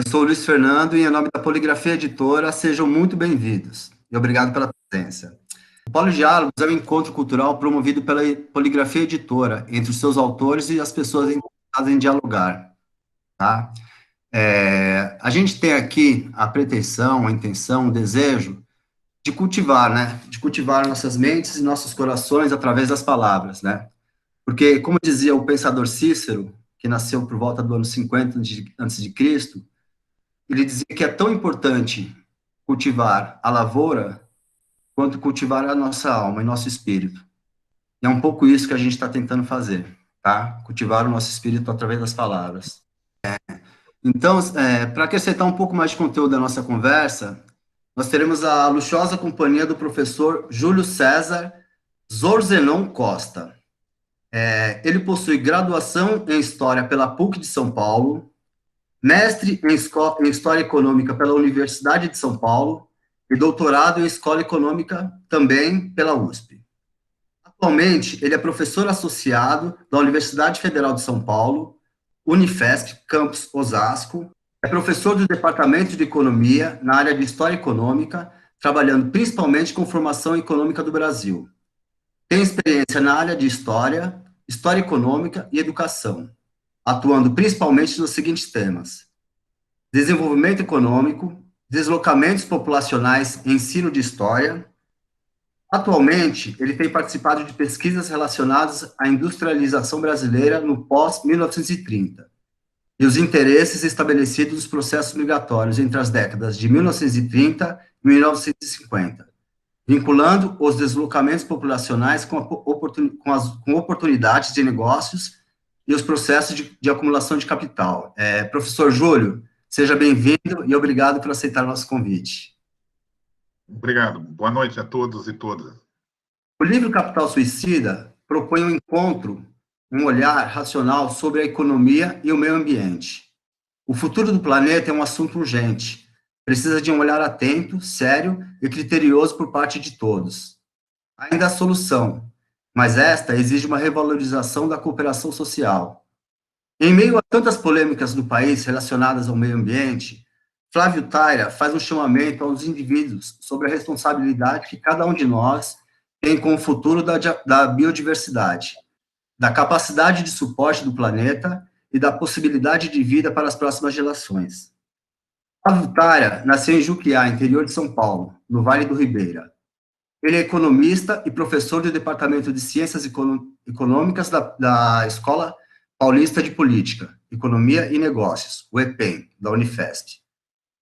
Sou o Luiz Fernando e, em nome da Poligrafia Editora, sejam muito bem-vindos e obrigado pela presença. O Polidiálogos é um encontro cultural promovido pela Poligrafia Editora, entre os seus autores e as pessoas interessadas em dialogar, tá? A gente tem aqui a pretensão, a intenção, o desejo de cultivar, né? De cultivar nossas mentes e nossos corações através das palavras, né? Porque, como dizia o pensador Cícero, que nasceu por volta do ano 50 antes de Cristo, ele dizia que é tão importante cultivar a lavoura quanto cultivar a nossa alma e nosso espírito. E é um pouco isso que a gente está tentando fazer, tá? Cultivar o nosso espírito através das palavras. Então, para acrescentar um pouco mais de conteúdo da nossa conversa, nós teremos a luxuosa companhia do professor Júlio César Zorzenon Costa. Ele possui graduação em História pela PUC de São Paulo, mestre em História Econômica pela Universidade de São Paulo e doutorado em Escola Econômica também pela USP. Atualmente, ele é professor associado da Universidade Federal de São Paulo, Unifesp, campus Osasco, é professor do Departamento de Economia na área de História Econômica, trabalhando principalmente com formação econômica do Brasil. Tem experiência na área de História, História Econômica e Educação, atuando principalmente nos seguintes temas: desenvolvimento econômico, deslocamentos populacionais e ensino de história. Atualmente, ele tem participado de pesquisas relacionadas à industrialização brasileira no pós-1930 e os interesses estabelecidos nos processos migratórios entre as décadas de 1930 e 1950, vinculando os deslocamentos populacionais com oportunidades de negócios e os processos de acumulação de capital. Professor Júlio, seja bem-vindo e obrigado por aceitar o nosso convite. Obrigado. Boa noite a todos e todas. O livro Capital Suicida propõe um encontro, um olhar racional sobre a economia e o meio ambiente. O futuro do planeta é um assunto urgente. Precisa de um olhar atento, sério e criterioso por parte de todos. Ainda há solução, mas esta exige uma revalorização da cooperação social. Em meio a tantas polêmicas no país relacionadas ao meio ambiente, Flávio Taira faz um chamamento aos indivíduos sobre a responsabilidade que cada um de nós tem com o futuro da biodiversidade, da capacidade de suporte do planeta e da possibilidade de vida para as próximas gerações. Flávio Taira nasceu em Juquiá, interior de São Paulo, no Vale do Ribeira. Ele é economista e professor do Departamento de Ciências Econômicas da Escola Paulista de Política, Economia e Negócios, o EPEM, da Unifesp.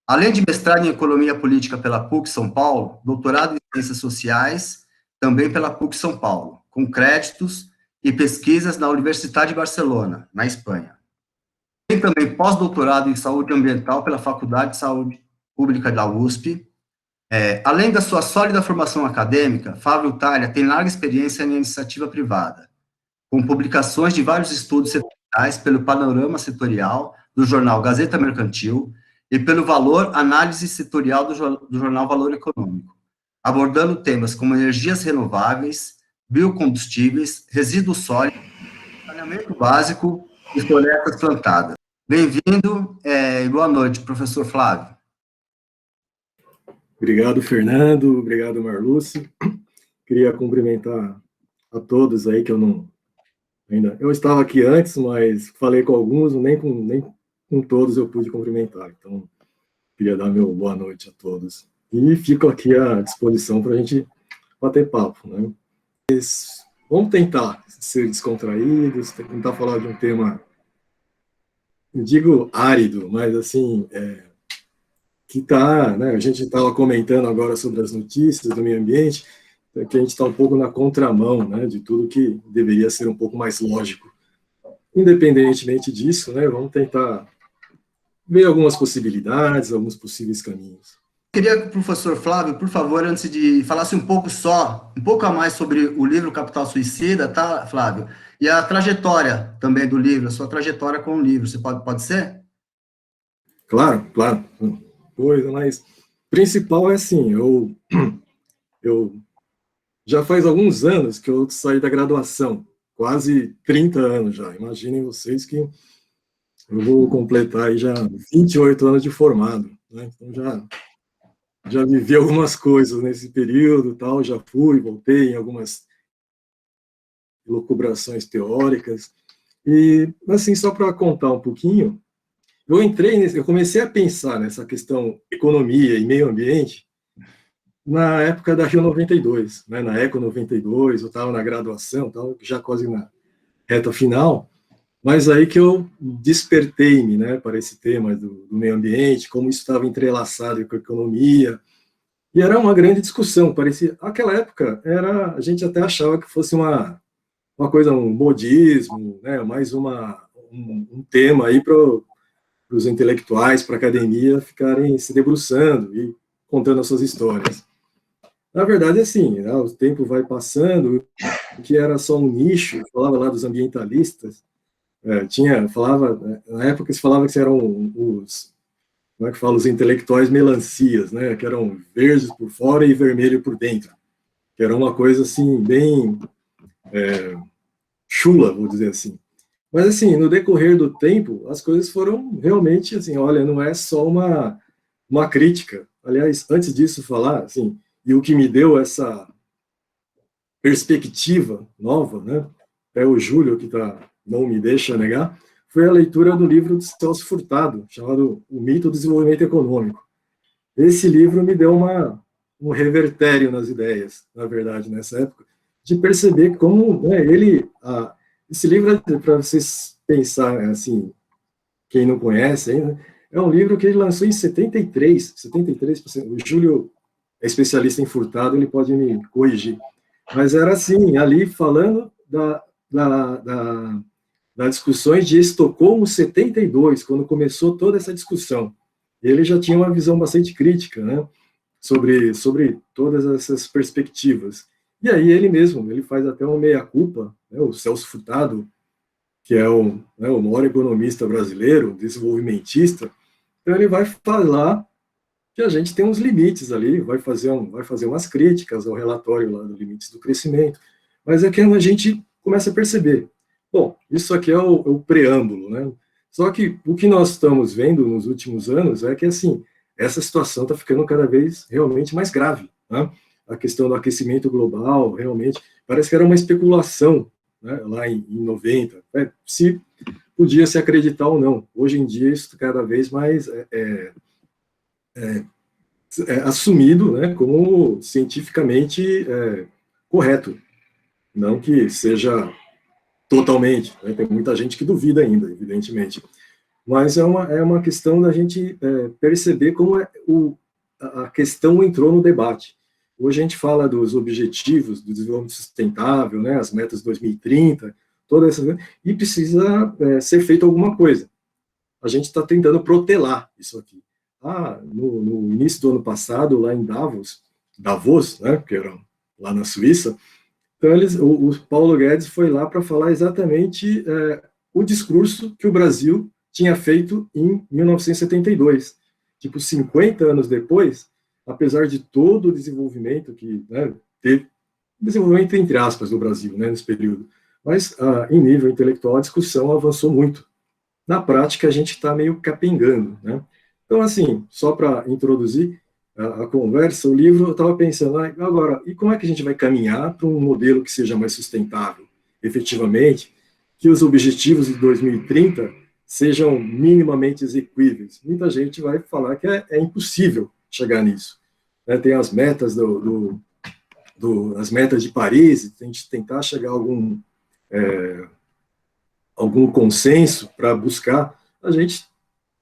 Além de mestrado em Economia Política pela PUC São Paulo, doutorado em Ciências Sociais, também pela PUC São Paulo, com créditos e pesquisas na Universidade de Barcelona, na Espanha. Tem também pós-doutorado em Saúde Ambiental pela Faculdade de Saúde Pública da USP. Além da sua sólida formação acadêmica, Flávio Taira tem larga experiência na iniciativa privada, com publicações de vários estudos setoriais pelo Panorama Setorial do jornal Gazeta Mercantil e pelo Valor Análise Setorial do jornal Valor Econômico, abordando temas como energias renováveis, biocombustíveis, resíduos sólidos, saneamento básico e florestas plantadas. Bem-vindo e boa noite, professor Flávio. Obrigado, Fernando. Obrigado, Marluce. Queria cumprimentar a todos aí que eu estava aqui antes, mas falei com alguns, nem com todos eu pude cumprimentar. Então, queria dar meu boa noite a todos. E fico aqui à disposição para a gente bater papo, né? Vamos tentar ser descontraídos, tentar falar de um tema, não digo árido, mas assim, que tá, né? A gente estava comentando agora sobre as notícias do meio ambiente, que a gente está um pouco na contramão, né, de tudo que deveria ser um pouco mais lógico. Independentemente disso, né, vamos tentar ver algumas possibilidades, alguns possíveis caminhos. Queria que o professor Flávio, por favor, antes de falasse um pouco a mais sobre o livro Capital Suicida, tá, Flávio? E a trajetória também do livro, a sua trajetória com o livro, você pode ser? Claro. Coisa, mas principal é assim, eu já faz alguns anos que eu saí da graduação, quase 30 anos já. Imaginem vocês que Eu vou completar aí já 28 anos de formado, né? Então já vivi algumas coisas nesse período, tal, já fui, voltei em algumas elucubrações teóricas. E, assim, só para contar um pouquinho, eu comecei a pensar nessa questão economia e meio ambiente na época da Rio 92, né, na Eco 92, eu estava na graduação, tava já quase na reta final, mas aí que eu despertei-me, né, para esse tema do meio ambiente, como isso estava entrelaçado com a economia, e era uma grande discussão, parecia, aquela época, a gente até achava que fosse uma coisa, um modismo, né, mais um tema aí para os intelectuais, para a academia ficarem se debruçando e contando as suas histórias. Na verdade, assim, né, o tempo vai passando, o que era só um nicho, falava lá dos ambientalistas, falava, na época se falava que eram como é que fala, os intelectuais melancias, né, que eram verdes por fora e vermelho por dentro, que era uma coisa, assim, bem chula, vou dizer assim. Mas, assim, no decorrer do tempo, as coisas foram realmente, assim, olha, não é só uma crítica. Aliás, antes disso falar, assim, e o que me deu essa perspectiva nova, né, é o Júlio que não me deixa negar, foi a leitura do livro de Celso Furtado, chamado O Mito do Desenvolvimento Econômico. Esse livro me deu um revertério nas ideias, na verdade, nessa época, de perceber como, né, esse livro, para vocês pensarem, assim, quem não conhece ainda, é um livro que ele lançou em 73%. O Júlio é especialista em Furtado, ele pode me corrigir. Mas era assim, ali falando das discussões de Estocolmo 72, quando começou toda essa discussão. Ele já tinha uma visão bastante crítica, né, sobre todas essas perspectivas. E aí ele faz até uma meia-culpa, né, o Celso Furtado, que é o maior economista brasileiro, desenvolvimentista, então ele vai falar que a gente tem uns limites ali, vai fazer umas críticas ao relatório lá dos limites do crescimento, mas é que a gente começa a perceber, bom, isso aqui é o preâmbulo, né? Só que o que nós estamos vendo nos últimos anos é que, assim, essa situação está ficando cada vez realmente mais grave, né? A questão do aquecimento global, realmente, parece que era uma especulação, né, lá em 90, se podia se acreditar ou não. Hoje em dia, isso cada vez mais assumido, né, como cientificamente correto, não que seja totalmente, né, tem muita gente que duvida ainda, evidentemente, mas é uma questão da gente perceber como a questão entrou no debate. Hoje a gente fala dos objetivos do desenvolvimento sustentável, né, as metas 2030, todas essas, e precisa ser feito alguma coisa. A gente está tentando protelar isso aqui. No início do ano passado, lá em Davos, né, que era lá na Suíça, então o Paulo Guedes foi lá para falar exatamente o discurso que o Brasil tinha feito em 1972. Tipo, 50 anos depois, apesar de todo o desenvolvimento que, né, teve, desenvolvimento entre aspas do Brasil, né, nesse período, mas em nível intelectual a discussão avançou muito. Na prática, a gente está meio capengando, né? Então, assim, só para introduzir a conversa, o livro, eu estava pensando, agora, e como é que a gente vai caminhar para um modelo que seja mais sustentável, efetivamente, que os objetivos de 2030 sejam minimamente execuíveis? Muita gente vai falar que é impossível chegar nisso, né? Tem as metas as metas de Paris, a gente tentar chegar a algum consenso para buscar, a gente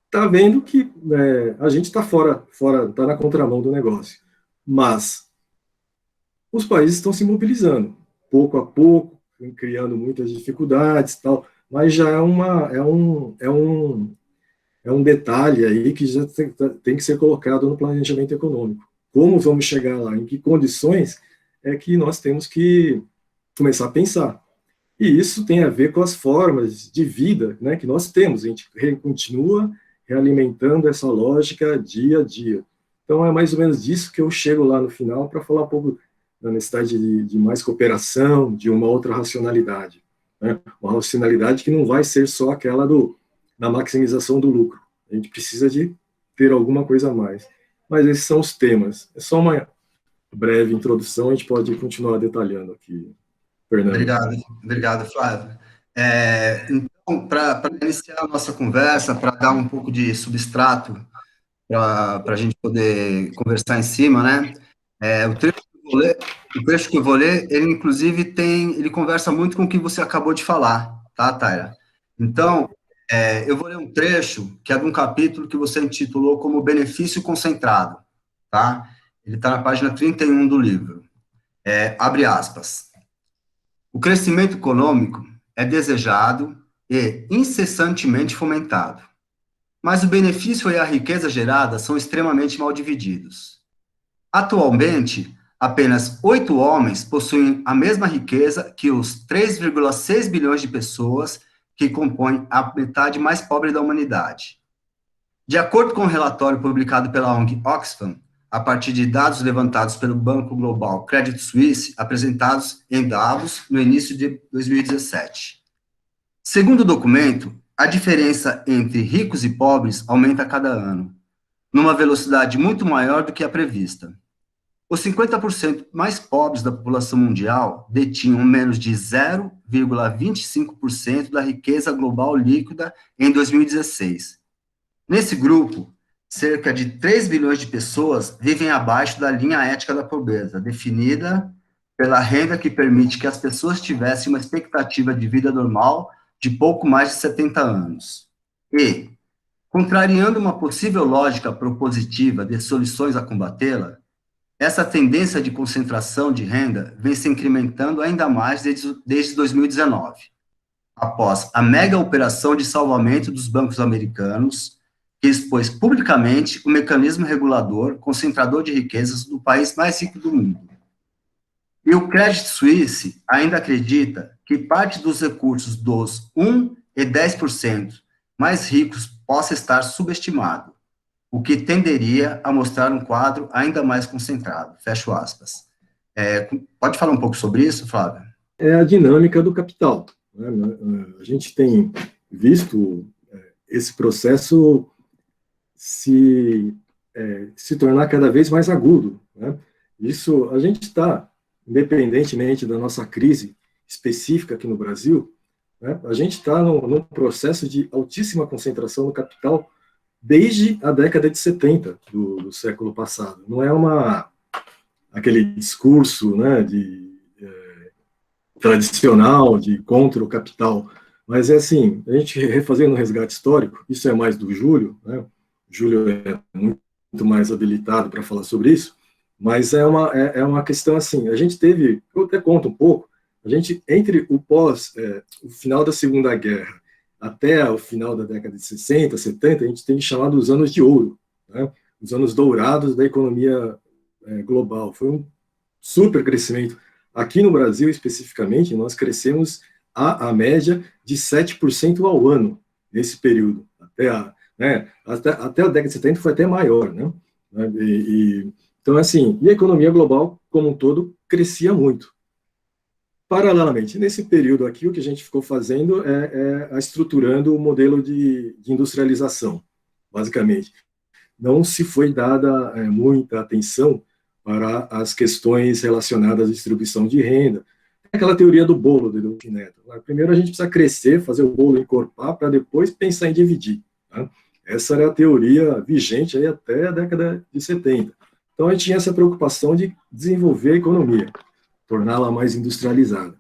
está vendo que a gente está está na contramão do negócio. Mas os países estão se mobilizando, pouco a pouco, criando muitas dificuldades, tal, mas já é um detalhe aí que já tem que ser colocado no planejamento econômico. Como vamos chegar lá? Em que condições é que nós temos que começar a pensar? E isso tem a ver com as formas de vida, né, que nós temos. A gente continua realimentando essa lógica dia a dia. Então, é mais ou menos disso que eu chego lá no final para falar um pouco da necessidade de mais cooperação, de uma outra racionalidade, né? Uma racionalidade que não vai ser só aquela do na maximização do lucro. A gente precisa de ter alguma coisa a mais. Mas esses são os temas. É só uma breve introdução, a gente pode continuar detalhando aqui, Fernando. Obrigado, Flávio. Então, para iniciar a nossa conversa, para dar um pouco de substrato para a gente poder conversar em cima, né? O trecho que eu vou ler, ele inclusive ele conversa muito com o que você acabou de falar, tá, Taira? Então, eu vou ler um trecho que é de um capítulo que você intitulou como Benefício Concentrado, tá? Ele está na página 31 do livro. Abre aspas. O crescimento econômico é desejado e incessantemente fomentado, mas o benefício e a riqueza gerada são extremamente mal divididos. Atualmente, apenas 8 homens possuem a mesma riqueza que os 3,6 bilhões de pessoas que compõem a metade mais pobre da humanidade. De acordo com o relatório publicado pela ONG Oxfam, a partir de dados levantados pelo Banco Global Credit Suisse, apresentados em Davos no início de 2017. Segundo o documento, a diferença entre ricos e pobres aumenta a cada ano, numa velocidade muito maior do que a prevista. Os 50% mais pobres da população mundial detinham menos de 0,25% da riqueza global líquida em 2016. Nesse grupo, cerca de 3 bilhões de pessoas vivem abaixo da linha ética da pobreza, definida pela renda que permite que as pessoas tivessem uma expectativa de vida normal de pouco mais de 70 anos. E, contrariando uma possível lógica propositiva de soluções a combatê-la, essa tendência de concentração de renda vem se incrementando ainda mais desde 2019, após a mega operação de salvamento dos bancos americanos, que expôs publicamente o mecanismo regulador concentrador de riquezas do país mais rico do mundo. E o Credit Suisse ainda acredita que parte dos recursos dos 1 e 10% mais ricos possa estar subestimado, o que tenderia a mostrar um quadro ainda mais concentrado. Fecho aspas. Pode falar um pouco sobre isso, Flávio? É a dinâmica do capital, né? A gente tem visto esse processo se tornar cada vez mais agudo, né? Isso, a gente está, independentemente da nossa crise específica aqui no Brasil, né, a gente está num processo de altíssima concentração do capital desde a década de 70 do século passado. Não é aquele discurso, né, tradicional de contra o capital, mas é assim, a gente refazendo um resgate histórico, isso é mais do Júlio, né? Júlio é muito mais habilitado para falar sobre isso, mas é uma questão assim, a gente teve, eu até conto um pouco, a gente, entre o final da Segunda Guerra até o final da década de 60, 70, a gente tem chamado os anos de ouro, né? Os anos dourados da economia global. Foi um super crescimento. Aqui no Brasil, especificamente, nós crescemos a média de 7% ao ano nesse período. Até a década de 70 foi até maior, né? Então, assim, e a economia global, como um todo, crescia muito. Paralelamente, nesse período aqui, o que a gente ficou fazendo é estruturando o modelo de industrialização, basicamente. Não se foi dada muita atenção para as questões relacionadas à distribuição de renda. Aquela teoria do bolo do Delfim Neto. Primeiro a gente precisa crescer, fazer o bolo encorpar, para depois pensar em dividir. Tá? Essa era a teoria vigente aí até a década de 70. Então a gente tinha essa preocupação de desenvolver a economia, torná-la mais industrializada.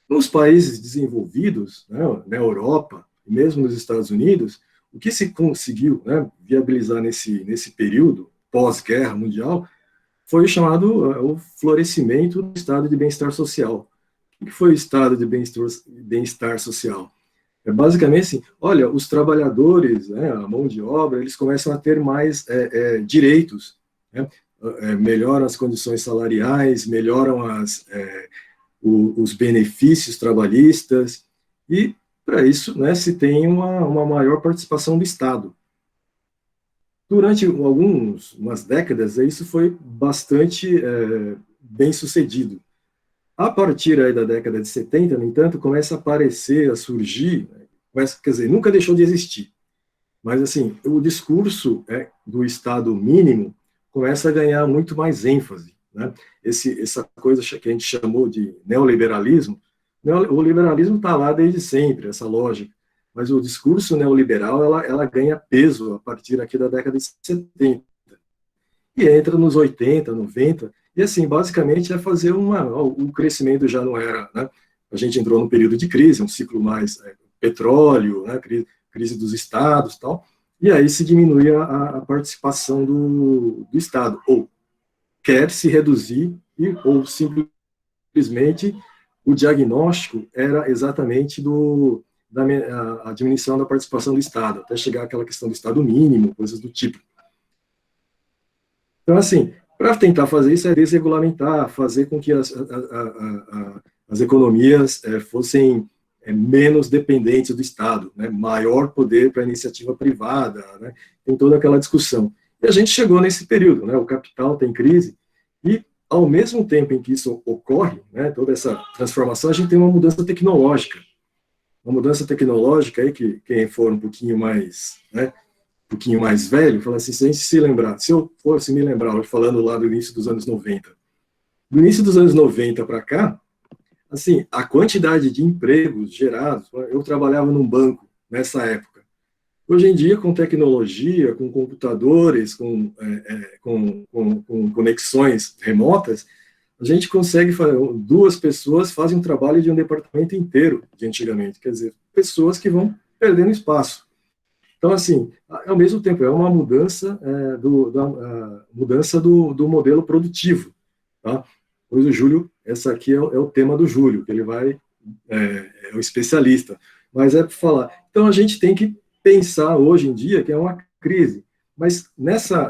Nos países desenvolvidos, né, na Europa, e mesmo nos Estados Unidos, o que se conseguiu, né, viabilizar nesse período pós-guerra mundial foi o chamado o florescimento do estado de bem-estar social. O que foi o estado de bem-estar social? Basicamente assim, olha, os trabalhadores, né, a mão de obra, eles começam a ter mais direitos, né, melhoram as condições salariais, melhoram os benefícios trabalhistas, e para isso, né, se tem uma maior participação do Estado. Durante umas décadas, isso foi bastante bem sucedido. A partir aí da década de 70, no entanto, começa a aparecer, a surgir, mas, quer dizer, nunca deixou de existir. Mas, assim, o discurso do Estado mínimo começa a ganhar muito mais ênfase, né? Essa coisa que a gente chamou de neoliberalismo, o liberalismo está lá desde sempre, essa lógica, mas o discurso neoliberal, ela ganha peso a partir aqui da década de 70, e entra nos 80, 90, e assim, basicamente é fazer o crescimento já não era, né? A gente entrou num período de crise, um ciclo mais petróleo, né? Crise dos estados, tal, e aí se diminui a participação do Estado, ou quer se reduzir, ou simplesmente o diagnóstico era exatamente a diminuição da participação do Estado, até chegar àquela questão do Estado mínimo, coisas do tipo. Então, assim, para tentar fazer isso é desregulamentar, fazer com que as economias fossem menos dependentes do Estado, né? Maior poder para a iniciativa privada, né? Tem toda aquela discussão. E a gente chegou nesse período, né? O capital tem crise, e ao mesmo tempo em que isso ocorre, né, toda essa transformação, a gente tem uma mudança tecnológica. Uma mudança tecnológica aí que quem for um pouquinho mais, né, um pouquinho mais velho, fala assim, se a gente se lembrar, se eu fosse me lembrar, falando lá do início dos anos 90, do início dos anos 90 para cá, assim, a quantidade de empregos gerados, eu trabalhava num banco nessa época. Hoje em dia, com tecnologia, com computadores, com conexões remotas, a gente consegue fazer, 2 pessoas fazem um trabalho de um departamento inteiro de antigamente, quer dizer, pessoas que vão perdendo espaço. Então, assim, ao mesmo tempo, é uma mudança, mudança do modelo produtivo. Tá? Pois o Júlio, essa aqui é o tema do Júlio, que ele é o especialista, mas é para falar. Então, a gente tem que pensar hoje em dia que é uma crise, mas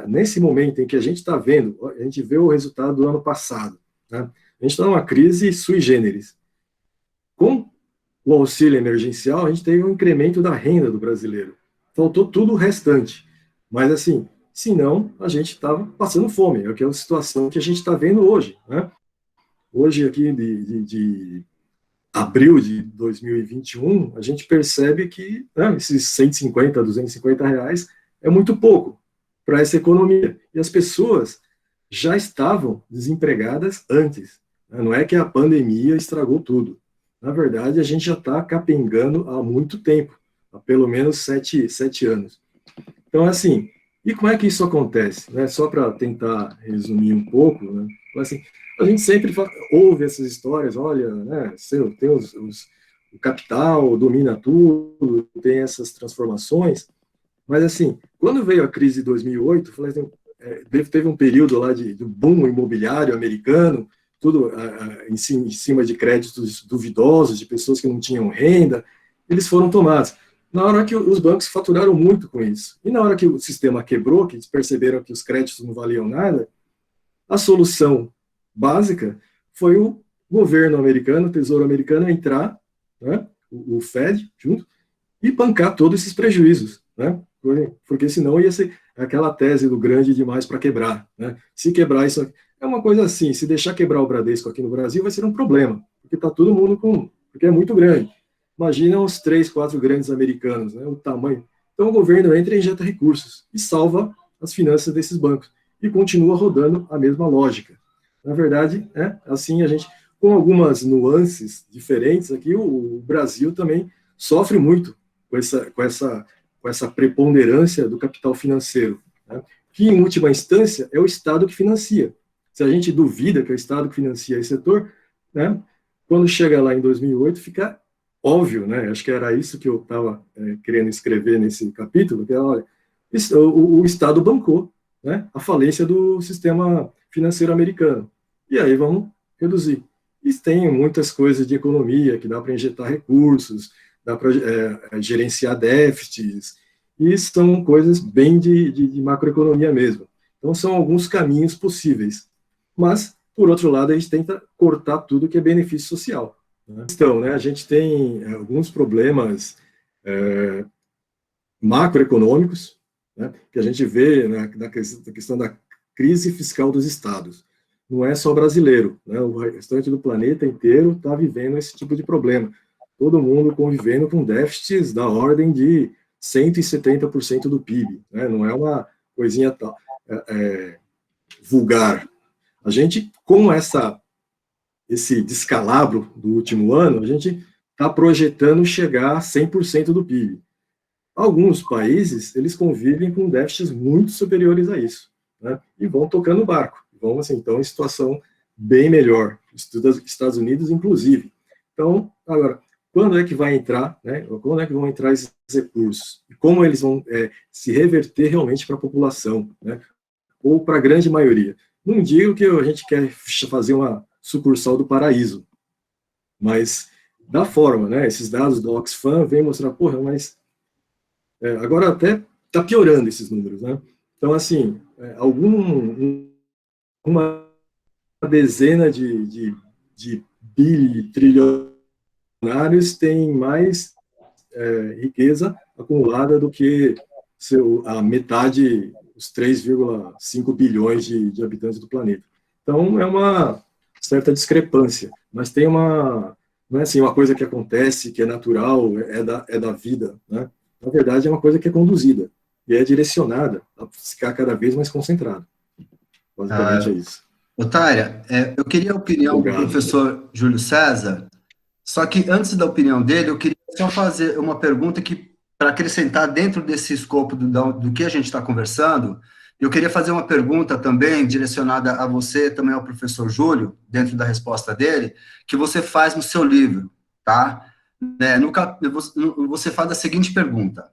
nesse momento em que a gente está vendo, a gente vê o resultado do ano passado, né? A gente está numa crise sui generis. Com o auxílio emergencial, a gente teve um incremento da renda do brasileiro. Faltou tudo o restante. Mas, assim, senão, a gente estava passando fome, é a situação que a gente está vendo hoje, né? Hoje, aqui, de abril de 2021, a gente percebe que, né, esses 150, 250 reais é muito pouco para essa economia. E as pessoas já estavam desempregadas antes. Né? Não é que a pandemia estragou tudo. Na verdade, a gente já está capengando há muito tempo, há pelo menos 7 anos. Então, assim, e como é que isso acontece? Né? Só para tentar resumir um pouco, né? Assim, a gente sempre ouve essas histórias, olha, né, tem o capital domina tudo, tem essas transformações, mas assim, quando veio a crise de 2008, teve um período lá do boom imobiliário americano, tudo em cima de créditos duvidosos, de pessoas que não tinham renda, eles foram tomados. Na hora que os bancos faturaram muito com isso, e na hora que o sistema quebrou, que eles perceberam que os créditos não valiam nada, a solução básica foi o governo americano, o Tesouro americano, entrar, né, o Fed, junto, e bancar todos esses prejuízos, né, porque senão ia ser aquela tese do grande demais para quebrar. Né, se quebrar isso aqui, é uma coisa assim, se deixar quebrar o Bradesco aqui no Brasil vai ser um problema, porque está todo mundo porque é muito grande. Imagina os 3, 4 grandes americanos, né, o tamanho. Então o governo entra e injeta recursos e salva as finanças desses bancos e continua rodando a mesma lógica. Na verdade, assim a gente, com algumas nuances diferentes aqui, o Brasil também sofre muito com essa preponderância do capital financeiro, né? Que em última instância é o Estado que financia. Se a gente duvida que é o Estado que financia esse setor, né, quando chega lá em 2008 fica óbvio, né? Acho que era isso que eu estava querendo escrever nesse capítulo, que é, olha, o Estado bancou, né, a falência do sistema financeiro americano. E aí vamos reduzir. E tem muitas coisas de economia que dá para injetar recursos, dá para gerenciar déficits, e são coisas bem de macroeconomia mesmo. Então, são alguns caminhos possíveis. Mas, por outro lado, a gente tenta cortar tudo que é benefício social. Né? Então, né, a gente tem alguns problemas macroeconômicos, né, que a gente vê na questão da crise fiscal dos estados. Não é só brasileiro, né, o restante do planeta inteiro está vivendo esse tipo de problema. todo mundo convivendo com déficits da ordem de 170% do PIB, né? Não é uma coisinha vulgar. A gente, com esse descalabro do último ano, a gente está projetando chegar a 100% do PIB. Alguns países, eles convivem com déficits muito superiores a isso, né? E vão tocando o barco, vão, assim, então, em situação bem melhor, Estados Unidos, inclusive. Então, agora, quando é que vai entrar, né? Quando é que vão entrar esses recursos? E como eles vão se reverter realmente para a população, né? Ou para a grande maioria? Não digo que a gente quer fazer uma sucursal do paraíso, mas da forma, né? Esses dados do Oxfam vêm mostrar, porra, mas agora até está piorando esses números, né? Então, assim, uma dezena de trilionários tem mais riqueza acumulada do que a metade, os 3,5 bilhões de habitantes do planeta. Então, é uma certa discrepância, mas tem não é assim uma coisa que acontece, que é natural, é da vida, né? Na verdade, é uma coisa que é conduzida e é direcionada a ficar cada vez mais concentrado. Basicamente é isso. Otária, eu queria a opinião do professor Júlio César, só que antes da opinião dele, eu queria só fazer uma pergunta que, para acrescentar dentro desse escopo do que a gente está conversando, eu queria fazer uma pergunta também direcionada a você, também ao professor Júlio, dentro da resposta dele, que você faz no seu livro, tá? Você faz a seguinte pergunta: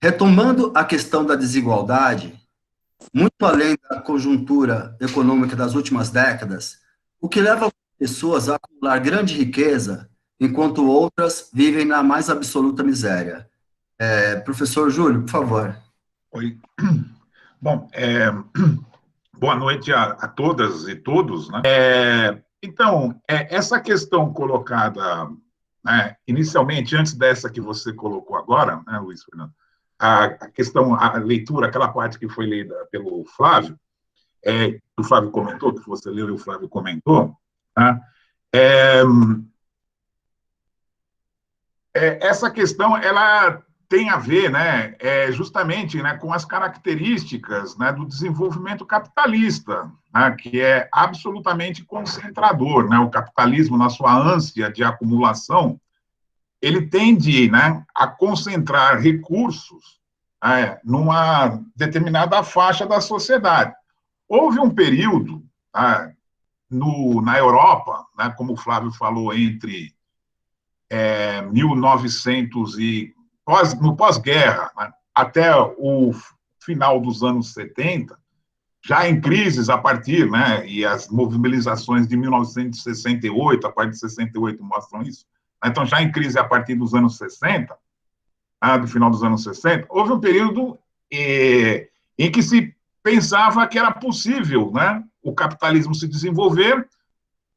retomando a questão da desigualdade, muito além da conjuntura econômica das últimas décadas, o que leva pessoas a acumular grande riqueza, enquanto outras vivem na mais absoluta miséria? Professor Júlio, por favor. Oi. Bom, boa noite a todas e todos, né? Então, essa questão colocada, né, inicialmente, antes dessa que você colocou agora, né, Luiz Fernando, a questão, a leitura, aquela parte que foi lida pelo Flávio, o Flávio comentou, que você leu e o Flávio comentou, tá? Essa questão, ela tem a ver, né, justamente, né, com as características, né, do desenvolvimento capitalista, né, que é absolutamente concentrador, né? O capitalismo, na sua ânsia de acumulação, ele tende, né, a concentrar recursos numa determinada faixa da sociedade. Houve um período na Europa, né, como o Flávio falou, entre 1900 no pós-guerra, né, até o final dos anos 70, já em crises a partir, né, e as mobilizações de 1968, a partir de 68 mostram isso, então já em crise a partir dos anos 60, do final dos anos 60, houve um período em que se pensava que era possível, né, o capitalismo se desenvolver,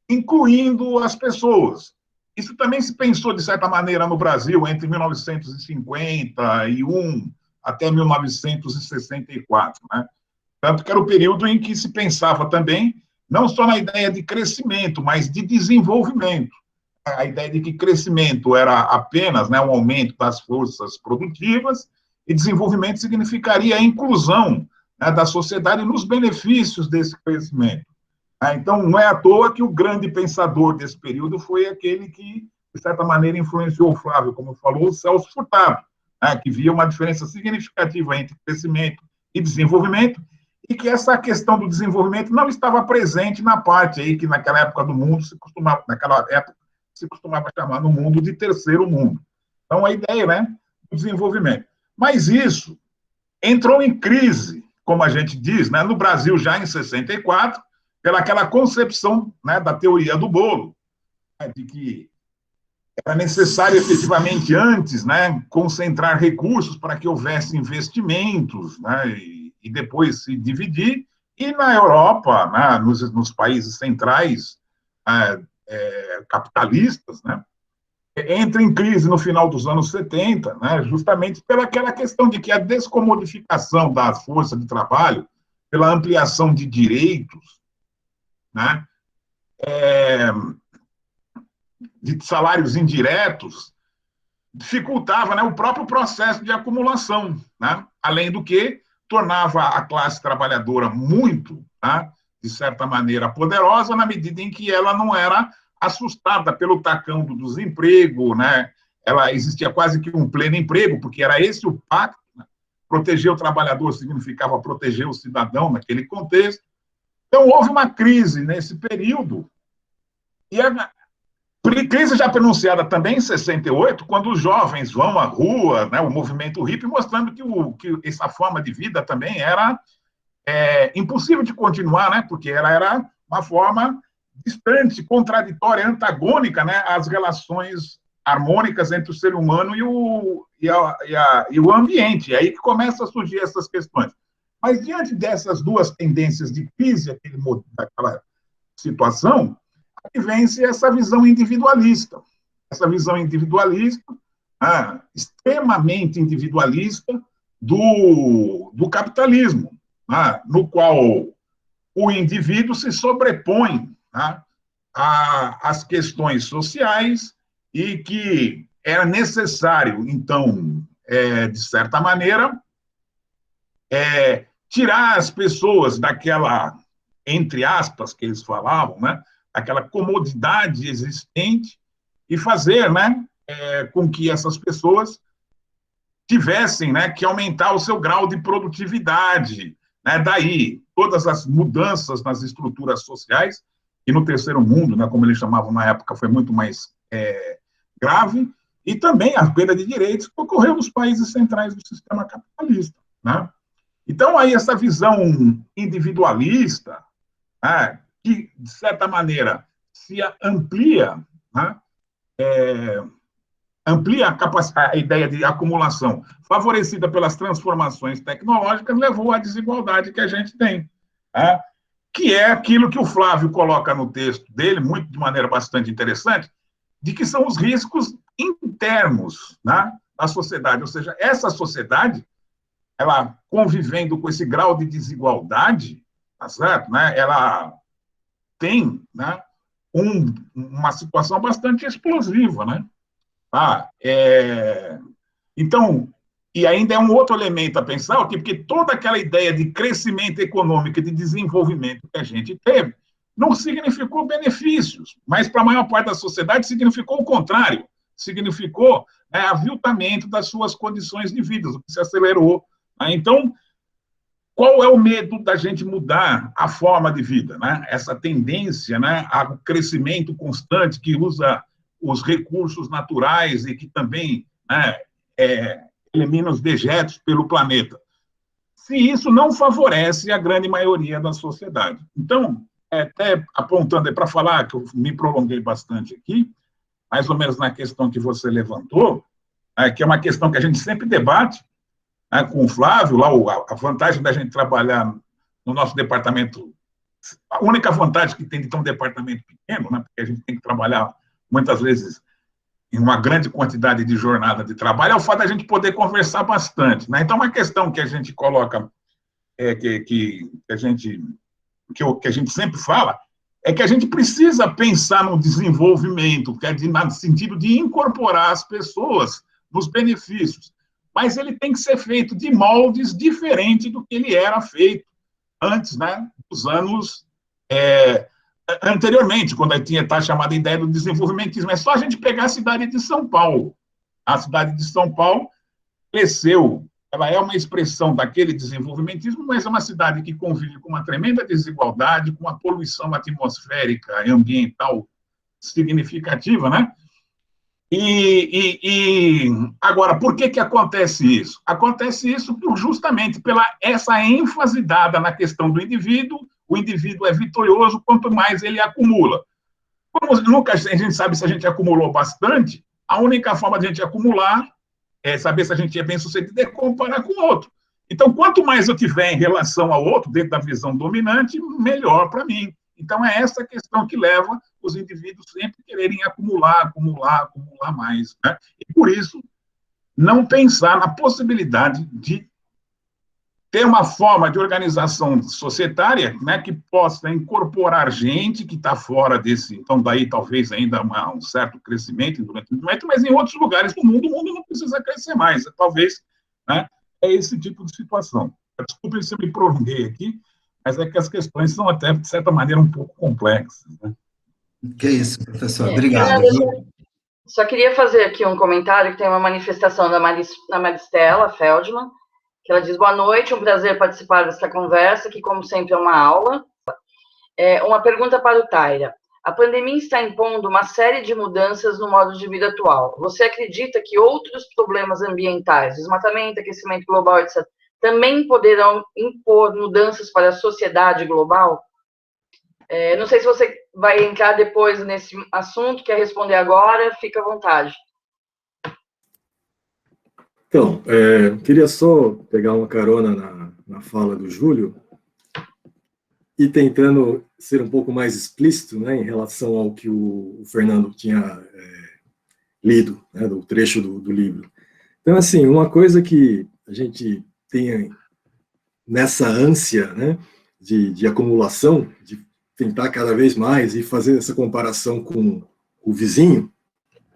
incluindo as pessoas. Isso também se pensou, de certa maneira, no Brasil, entre 1951 até 1964, né? Tanto que era o período em que se pensava também, não só na ideia de crescimento, mas de desenvolvimento. A ideia de que crescimento era apenas, né, um aumento das forças produtivas, e desenvolvimento significaria a inclusão, né, da sociedade nos benefícios desse crescimento. Então, não é à toa que o grande pensador desse período foi aquele que, de certa maneira, influenciou o Flávio, como falou, o Celso Furtado, que via uma diferença significativa entre crescimento e desenvolvimento, e que essa questão do desenvolvimento não estava presente na parte aí que naquela época do mundo se costumava chamar no mundo de terceiro mundo. Então, a ideia, né, do desenvolvimento. Mas isso entrou em crise, como a gente diz, né, no Brasil já em 64, pelaquela concepção, né, da teoria do bolo, né, de que era necessário efetivamente antes, né, concentrar recursos para que houvesse investimentos, né, e depois se dividir. E na Europa, né, nos países centrais capitalistas, né, entra em crise no final dos anos 70, né, justamente pelaquela questão de que a descomodificação da força de trabalho, pela ampliação de direitos, né, de salários indiretos, dificultava, né, o próprio processo de acumulação, né? Além do que tornava a classe trabalhadora muito, né, de certa maneira, poderosa, na medida em que ela não era assustada pelo tacão do desemprego, né? Ela existia quase que um pleno emprego, porque era esse o pacto, né? Proteger o trabalhador significava proteger o cidadão naquele contexto. Então, houve uma crise nesse período, e a crise já pronunciada também em 68, quando os jovens vão à rua, né, o movimento hippie, mostrando que essa forma de vida também era impossível de continuar, né, porque ela era uma forma distante, contraditória, antagônica, né, às relações harmônicas entre o ser humano e o ambiente. É aí que começam a surgir essas questões. Mas, diante dessas duas tendências de crise daquela situação, aí vence essa visão individualista. Essa visão individualista, extremamente individualista, do capitalismo, no qual o indivíduo se sobrepõe às questões sociais e que era necessário, então, de certa maneira, tirar as pessoas daquela, entre aspas, que eles falavam, né, aquela comodidade existente e fazer, né, com que essas pessoas tivessem, né, que aumentar o seu grau de produtividade, né, daí todas as mudanças nas estruturas sociais, e no terceiro mundo, né, como eles chamavam na época, foi muito mais grave, e também a perda de direitos que ocorreu nos países centrais do sistema capitalista, né? Então, aí, essa visão individualista, né, que, de certa maneira, se amplia, né, amplia a ideia de acumulação, favorecida pelas transformações tecnológicas, levou à desigualdade que a gente tem, né, que é aquilo que o Flávio coloca no texto dele, muito de maneira bastante interessante, de que são os riscos internos, né, da sociedade, ou seja, essa sociedade, ela convivendo com esse grau de desigualdade, tá certo? Né? Ela tem, né, uma situação bastante explosiva, né? Então, e ainda é um outro elemento a pensar, porque toda aquela ideia de crescimento econômico e de desenvolvimento que a gente teve não significou benefícios, mas para a maior parte da sociedade significou o contrário, significou, né, aviltamento das suas condições de vida, o que se acelerou. Então, qual é o medo da gente mudar a forma de vida, né? Essa tendência, né, ao crescimento constante que usa os recursos naturais e que também, né, elimina os dejetos pelo planeta. Se isso não favorece a grande maioria da sociedade. Então, até apontando para falar, que eu me prolonguei bastante aqui, mais ou menos na questão que você levantou, que é uma questão que a gente sempre debate, com o Flávio, lá a vantagem da gente trabalhar no nosso departamento, a única vantagem que tem de ter um departamento pequeno, né, porque a gente tem que trabalhar muitas vezes em uma grande quantidade de jornada de trabalho, é o fato da gente poder conversar bastante, né? Então, uma questão que a gente coloca, que a gente sempre fala, é que a gente precisa pensar no desenvolvimento, que é no sentido de incorporar as pessoas nos benefícios, mas ele tem que ser feito de moldes diferentes do que ele era feito antes, né, dos anos anteriormente, quando tinha a chamada ideia do desenvolvimentismo. É só a gente pegar a cidade de São Paulo. A cidade de São Paulo cresceu, ela é uma expressão daquele desenvolvimentismo, mas é uma cidade que convive com uma tremenda desigualdade, com uma poluição atmosférica e ambiental significativa, né? Agora, por que acontece isso? Acontece isso justamente pela essa ênfase dada na questão do indivíduo. O indivíduo é vitorioso quanto mais ele acumula. Como nunca a gente sabe se a gente acumulou bastante, a única forma de a gente acumular é saber se a gente é bem-sucedido é comparar com o outro. Então, quanto mais eu tiver em relação ao outro, dentro da visão dominante, melhor para mim. Então, é essa questão que leva os indivíduos sempre quererem acumular mais, né? E, por isso, não pensar na possibilidade de ter uma forma de organização societária, né, que possa incorporar gente que está fora desse, então daí talvez ainda um certo crescimento durante o desenvolvimento, mas em outros lugares do mundo, o mundo não precisa crescer mais, talvez, né, é esse tipo de situação. Desculpem se eu me prolonguei aqui, mas é que as questões são até, de certa maneira, um pouco complexas, né? Que isso, professor, obrigado. Só queria fazer aqui um comentário, que tem uma manifestação da Maristela Feldman, que ela diz: boa noite, um prazer participar desta conversa, que como sempre é uma aula. Uma pergunta para o Taira. A pandemia está impondo uma série de mudanças no modo de vida atual. Você acredita que outros problemas ambientais, desmatamento, aquecimento global, etc., também poderão impor mudanças para a sociedade global? Não sei se você vai entrar depois nesse assunto, quer responder agora, fica à vontade. Então, queria só pegar uma carona na fala do Júlio e tentando ser um pouco mais explícito, né, em relação ao que o Fernando tinha lido, né, do trecho do livro. Então, assim, uma coisa que a gente tem nessa ânsia, né, de acumulação, de tentar cada vez mais e fazer essa comparação com o vizinho,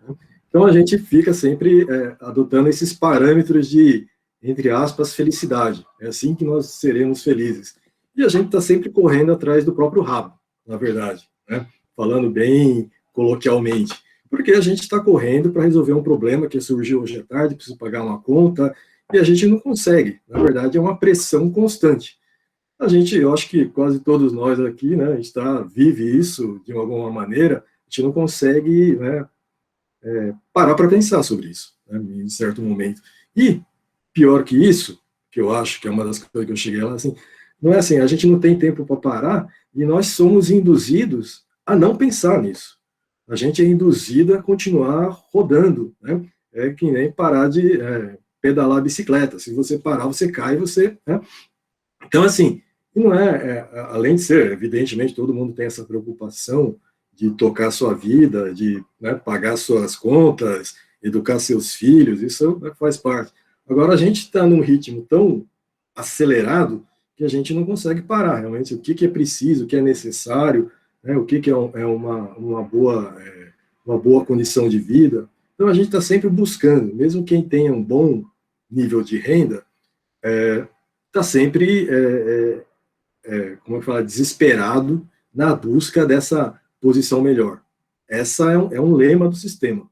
né? Então a gente fica sempre adotando esses parâmetros de, entre aspas, felicidade. É assim que nós seremos felizes. E a gente está sempre correndo atrás do próprio rabo, na verdade, né? Falando bem coloquialmente. Porque a gente está correndo para resolver um problema que surgiu hoje à tarde, preciso pagar uma conta, e a gente não consegue. Na verdade, é uma pressão constante. Eu acho que quase todos nós aqui, né, a gente vive isso de alguma maneira, a gente não consegue, né, parar para pensar sobre isso, né, em certo momento. E, pior que isso, que eu acho que é uma das coisas que eu cheguei lá, assim, não é assim, a gente não tem tempo para parar e nós somos induzidos a não pensar nisso. A gente é induzido a continuar rodando, né? É que nem parar de pedalar a bicicleta. Se você parar, você cai, né? Então, assim, não além de ser, evidentemente, todo mundo tem essa preocupação de tocar sua vida, de, né, pagar suas contas, educar seus filhos, isso, né, faz parte. Agora, a gente está num ritmo tão acelerado que a gente não consegue parar, realmente, o que é preciso, o que é necessário, né, o que é uma boa condição de vida. Então, a gente está sempre buscando, mesmo quem tenha um bom nível de renda, está sempre, como eu falo, desesperado na busca dessa posição melhor. Essa é um lema do sistema.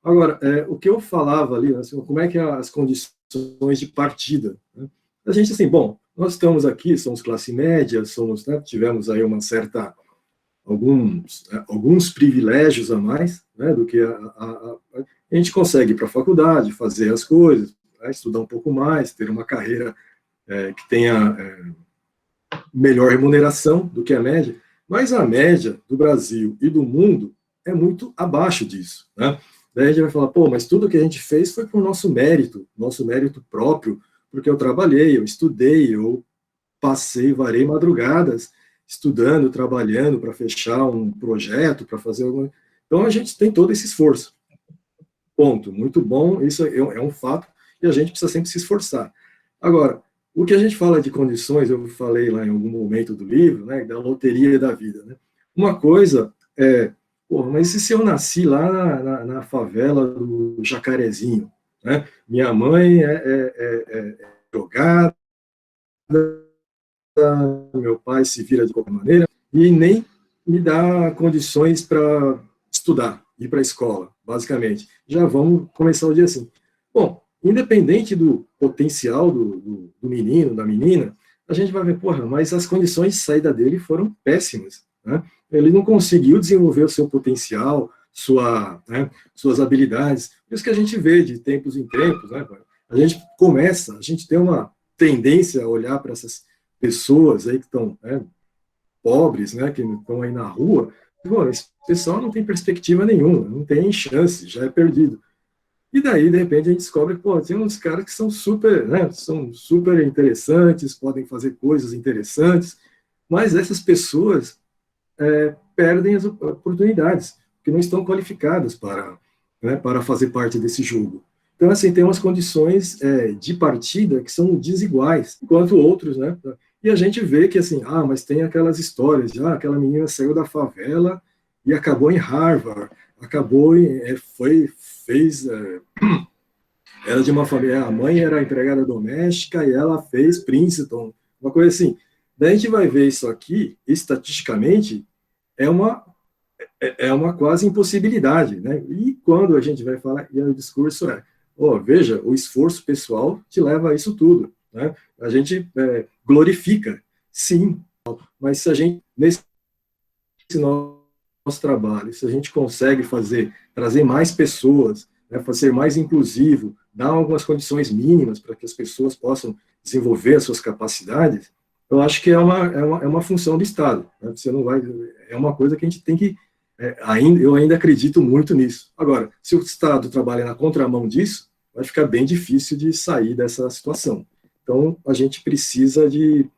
Agora, o que eu falava ali, assim, como é que as condições de partida, né? A gente, assim, bom, nós estamos aqui, somos classe média, né, tivemos aí alguns privilégios a mais, né, do que a gente consegue ir para a faculdade, fazer as coisas, né, estudar um pouco mais, ter uma carreira que tenha melhor remuneração do que a média, mas a média do Brasil e do mundo é muito abaixo disso, né? Daí a gente vai falar, pô, mas tudo que a gente fez foi por nosso mérito próprio, porque eu trabalhei, eu estudei, eu varei madrugadas estudando, trabalhando para fechar um projeto, para fazer alguma... Então a gente tem todo esse esforço. Ponto. Muito bom, isso é um fato, e a gente precisa sempre se esforçar. Agora, o que a gente fala de condições, eu falei lá em algum momento do livro, né, da loteria da vida, né? Uma coisa porra, mas e se eu nasci lá na favela do Jacarezinho, né? Minha mãe é drogada, meu pai se vira de qualquer maneira, e nem me dá condições para estudar, ir para a escola, basicamente. Já vamos começar o dia assim. Bom, independente do potencial do menino, da menina, a gente vai ver, porra, mas as condições de saída dele foram péssimas, né? Ele não conseguiu desenvolver o seu potencial, suas habilidades. Por isso que a gente vê de tempos em tempos, né? A gente tem uma tendência a olhar para essas pessoas aí que estão, né, pobres, né, que estão aí na rua, e, bom, esse pessoal não tem perspectiva nenhuma, não tem chance, já é perdido. E daí, de repente, a gente descobre que, pô, tem uns caras que são super interessantes, podem fazer coisas interessantes, mas essas pessoas perdem as oportunidades, porque não estão qualificadas para fazer parte desse jogo. Então, assim, tem umas condições de partida que são desiguais, enquanto outros, né? E a gente vê que, assim, mas tem aquelas histórias, aquela menina saiu da favela e acabou em Harvard, era de uma família, a mãe era empregada doméstica e ela fez Princeton, uma coisa assim. Daí a gente vai ver isso aqui, estatisticamente, é uma quase impossibilidade, né? E quando a gente vai falar, e o discurso veja, o esforço pessoal te leva a isso tudo, né? A gente glorifica, sim, mas se a gente, nesse nosso trabalho, se a gente consegue trazer mais pessoas, né, ser mais inclusivo, dar algumas condições mínimas para que as pessoas possam desenvolver as suas capacidades, eu acho que é uma função do Estado. Né? Você não vai, é uma coisa que a gente tem que eu ainda acredito muito nisso. Agora, se o Estado trabalha na contramão disso, vai ficar bem difícil de sair dessa situação. Então, a gente precisa de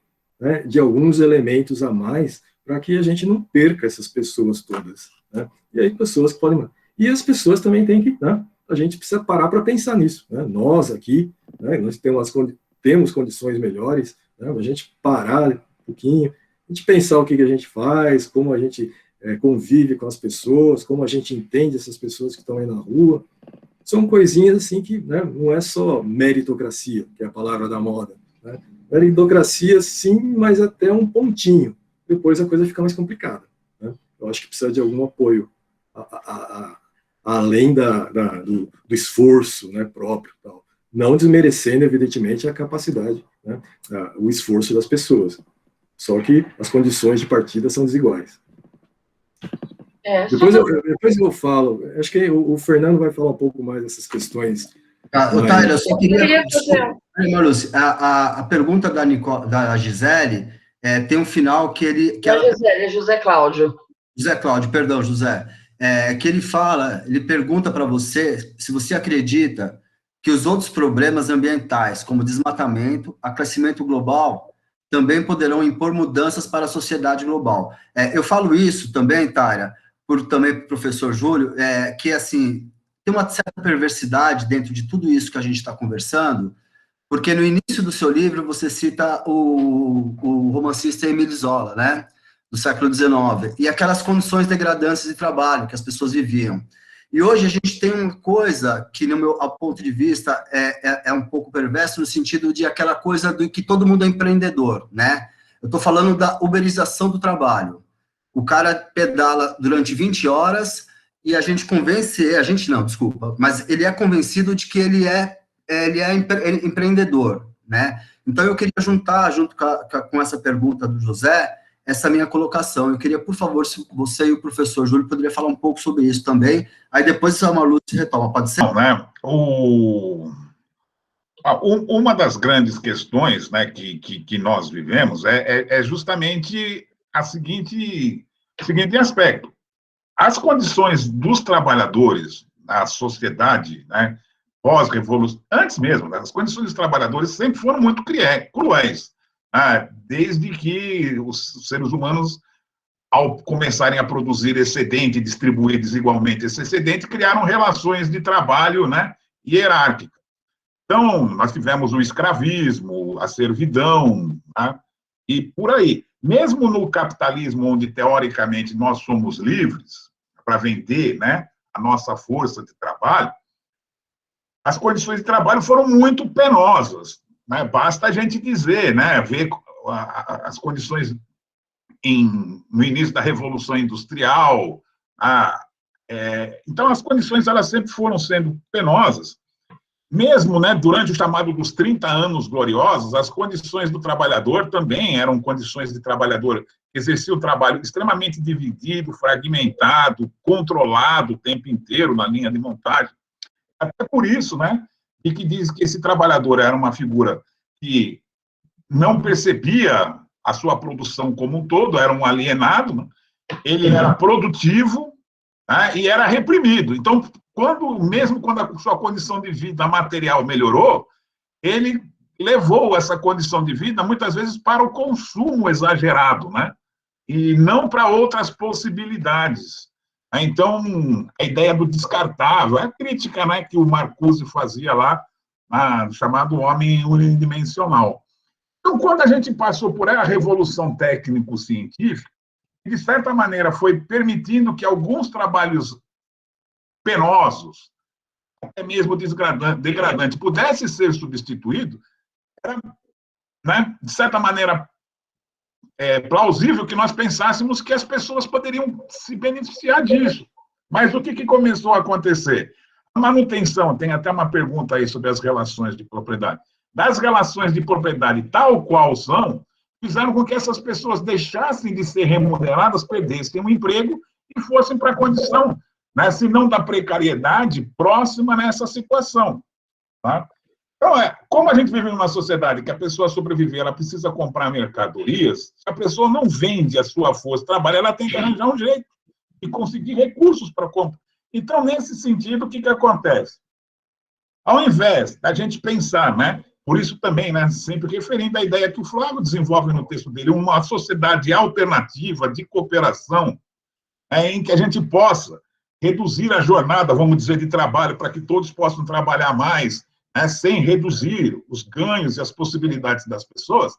alguns elementos a mais para que a gente não perca essas pessoas todas. Né? E aí, pessoas que podem... E as pessoas também têm que... Né? A gente precisa parar para pensar nisso. Né? Nós aqui, nós temos condições melhores, né? A gente parar um pouquinho, a gente pensar o que a gente faz, como a gente convive com as pessoas, como a gente entende essas pessoas que estão aí na rua. São coisinhas assim que não é só meritocracia, que é a palavra da moda. Né? Meritocracia, sim, mas até um pontinho. Depois a coisa fica mais complicada. Né? Eu acho que precisa de algum apoio, além do esforço, né, próprio. Tal. Não desmerecendo, evidentemente, a capacidade, né, o esforço das pessoas. Só que as condições de partida são desiguais. Depois eu falo, acho que o Fernando vai falar um pouco mais dessas questões. Tyler, eu só queria... Marluce, a pergunta da Gisele tem um final que ele... Gisele, José Cláudio. José Cláudio, perdão, José. Que ele pergunta para você se você acredita que os outros problemas ambientais, como desmatamento, aquecimento global, também poderão impor mudanças para a sociedade global. Eu falo isso também, Tyler, também para o professor Júlio, que, assim, tem uma certa perversidade dentro de tudo isso que a gente está conversando, porque no início do seu livro você cita o romancista Émile Zola, né, do século XIX, e aquelas condições degradantes de trabalho que as pessoas viviam. E hoje a gente tem uma coisa que, no meu ponto de vista, é um pouco perverso, no sentido de aquela coisa do que todo mundo é empreendedor, né? Eu estou falando da uberização do trabalho. O cara pedala durante 20 horas e a gente mas ele é convencido de que ele é empreendedor, né? Então, eu queria juntar, junto com essa pergunta do José, essa minha colocação. Eu queria, por favor, se você e o professor Júlio poderiam falar um pouco sobre isso também, aí depois a Marluce retoma, pode ser? Não, né? Uma das grandes questões, né, que nós vivemos é justamente o seguinte aspecto. As condições dos trabalhadores na sociedade, né, pós-revolução, antes mesmo, né, as condições dos trabalhadores sempre foram muito cruéis, desde que os seres humanos, ao começarem a produzir excedente e distribuir desigualmente esse excedente, criaram relações de trabalho, né, hierárquicas. Então, nós tivemos o escravismo, a servidão, né, e por aí. Mesmo no capitalismo, onde, teoricamente, nós somos livres para vender, né, a nossa força de trabalho, as condições de trabalho foram muito penosas. Né? Basta a gente dizer, né, ver as condições no início da Revolução Industrial. Então, as condições elas sempre foram sendo penosas. Mesmo, né, durante o chamado dos 30 anos gloriosos, as condições do trabalhador também eram condições de trabalhador que exercia o trabalho extremamente dividido, fragmentado, controlado o tempo inteiro na linha de montagem. Até por isso, né, e que diz que esse trabalhador era uma figura que não percebia a sua produção como um todo, era um alienado, né? Ele era produtivo, né, e era reprimido. Então, mesmo quando a sua condição de vida material melhorou, ele levou essa condição de vida, muitas vezes, para o consumo exagerado, né? E não para outras possibilidades. Então, a ideia do descartável, a crítica, né, que o Marcuse fazia lá, chamado homem unidimensional. Então, quando a gente passou por a revolução técnico-científica, de certa maneira foi permitindo que alguns trabalhos penosos, até mesmo degradantes, pudessem ser substituídos, era, né, de certa maneira, plausível que nós pensássemos que as pessoas poderiam se beneficiar disso. Mas o que começou a acontecer? A manutenção, tem até uma pergunta aí sobre as relações de propriedade. Das relações de propriedade tal qual são, fizeram com que essas pessoas deixassem de ser remuneradas, perdessem o emprego e fossem para a condição, né, se não da precariedade, próxima nessa situação. Tá? Então, como a gente vive numa sociedade que a pessoa sobreviver, ela precisa comprar mercadorias, se a pessoa não vende a sua força de trabalho, ela tem que arranjar um jeito de conseguir recursos para comprar. Então, nesse sentido, o que acontece? Ao invés da gente pensar, né, por isso também, né, sempre referindo à ideia que o Flávio desenvolve no texto dele, uma sociedade alternativa de cooperação, em que a gente possa reduzir a jornada, vamos dizer, de trabalho, para que todos possam trabalhar mais, né, sem reduzir os ganhos e as possibilidades das pessoas,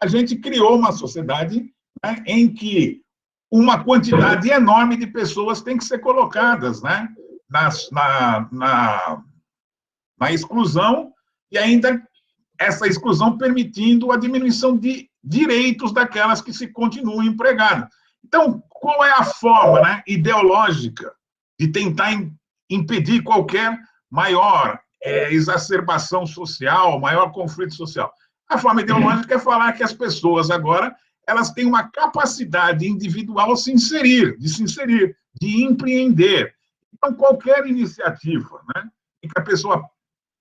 a gente criou uma sociedade, né, em que uma quantidade enorme de pessoas tem que ser colocadas, né, na exclusão, e ainda essa exclusão permitindo a diminuição de direitos daquelas que se continuam empregadas. Então, qual é a forma, né, ideológica de tentar impedir qualquer maior exacerbação social, maior conflito social? A forma ideológica é falar que as pessoas agora elas têm uma capacidade individual de se inserir, de empreender. Então, qualquer iniciativa, né, em que a pessoa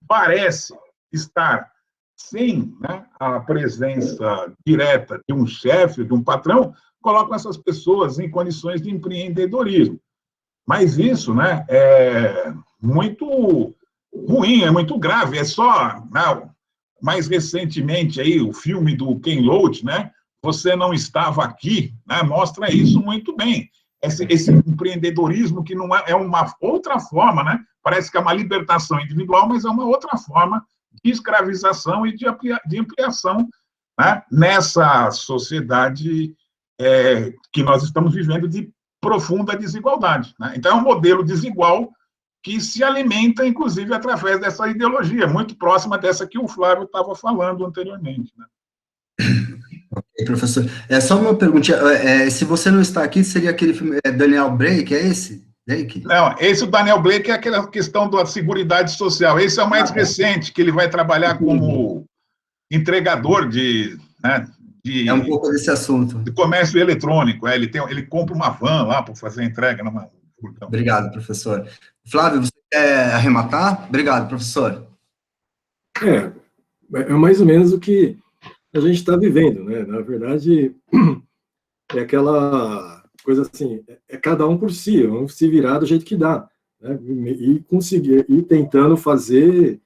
parece estar sem, né, a presença direta de um chefe, de um patrão, colocam essas pessoas em condições de empreendedorismo. Mas isso, né, é muito ruim, é muito grave. É só, né, mais recentemente, aí, o filme do Ken Loach, né, Você Não Estava Aqui, né, mostra isso muito bem. Esse empreendedorismo que não é uma outra forma, né, parece que é uma libertação individual, mas é uma outra forma de escravização e de ampliação, né, nessa sociedade que nós estamos vivendo de profunda desigualdade. Né? Então, é um modelo desigual que se alimenta, inclusive, através dessa ideologia, muito próxima dessa que o Flávio estava falando anteriormente. Né? Ok, professor. Só uma perguntinha. Se você não está aqui, seria aquele filme Daniel Blake, é esse? Blake? Não, esse do Daniel Blake é aquela questão da Seguridade Social. Esse é o mais recente, que ele vai trabalhar como entregador de... Né, é um pouco desse assunto. De comércio eletrônico. Ele compra uma van lá para fazer a entrega. Obrigado, professor. Flávio, você quer arrematar? Obrigado, professor. É mais ou menos o que a gente está vivendo, né? Na verdade, é aquela coisa assim, é cada um por si, vamos se virar do jeito que dá, né? E conseguir, e tentando fazer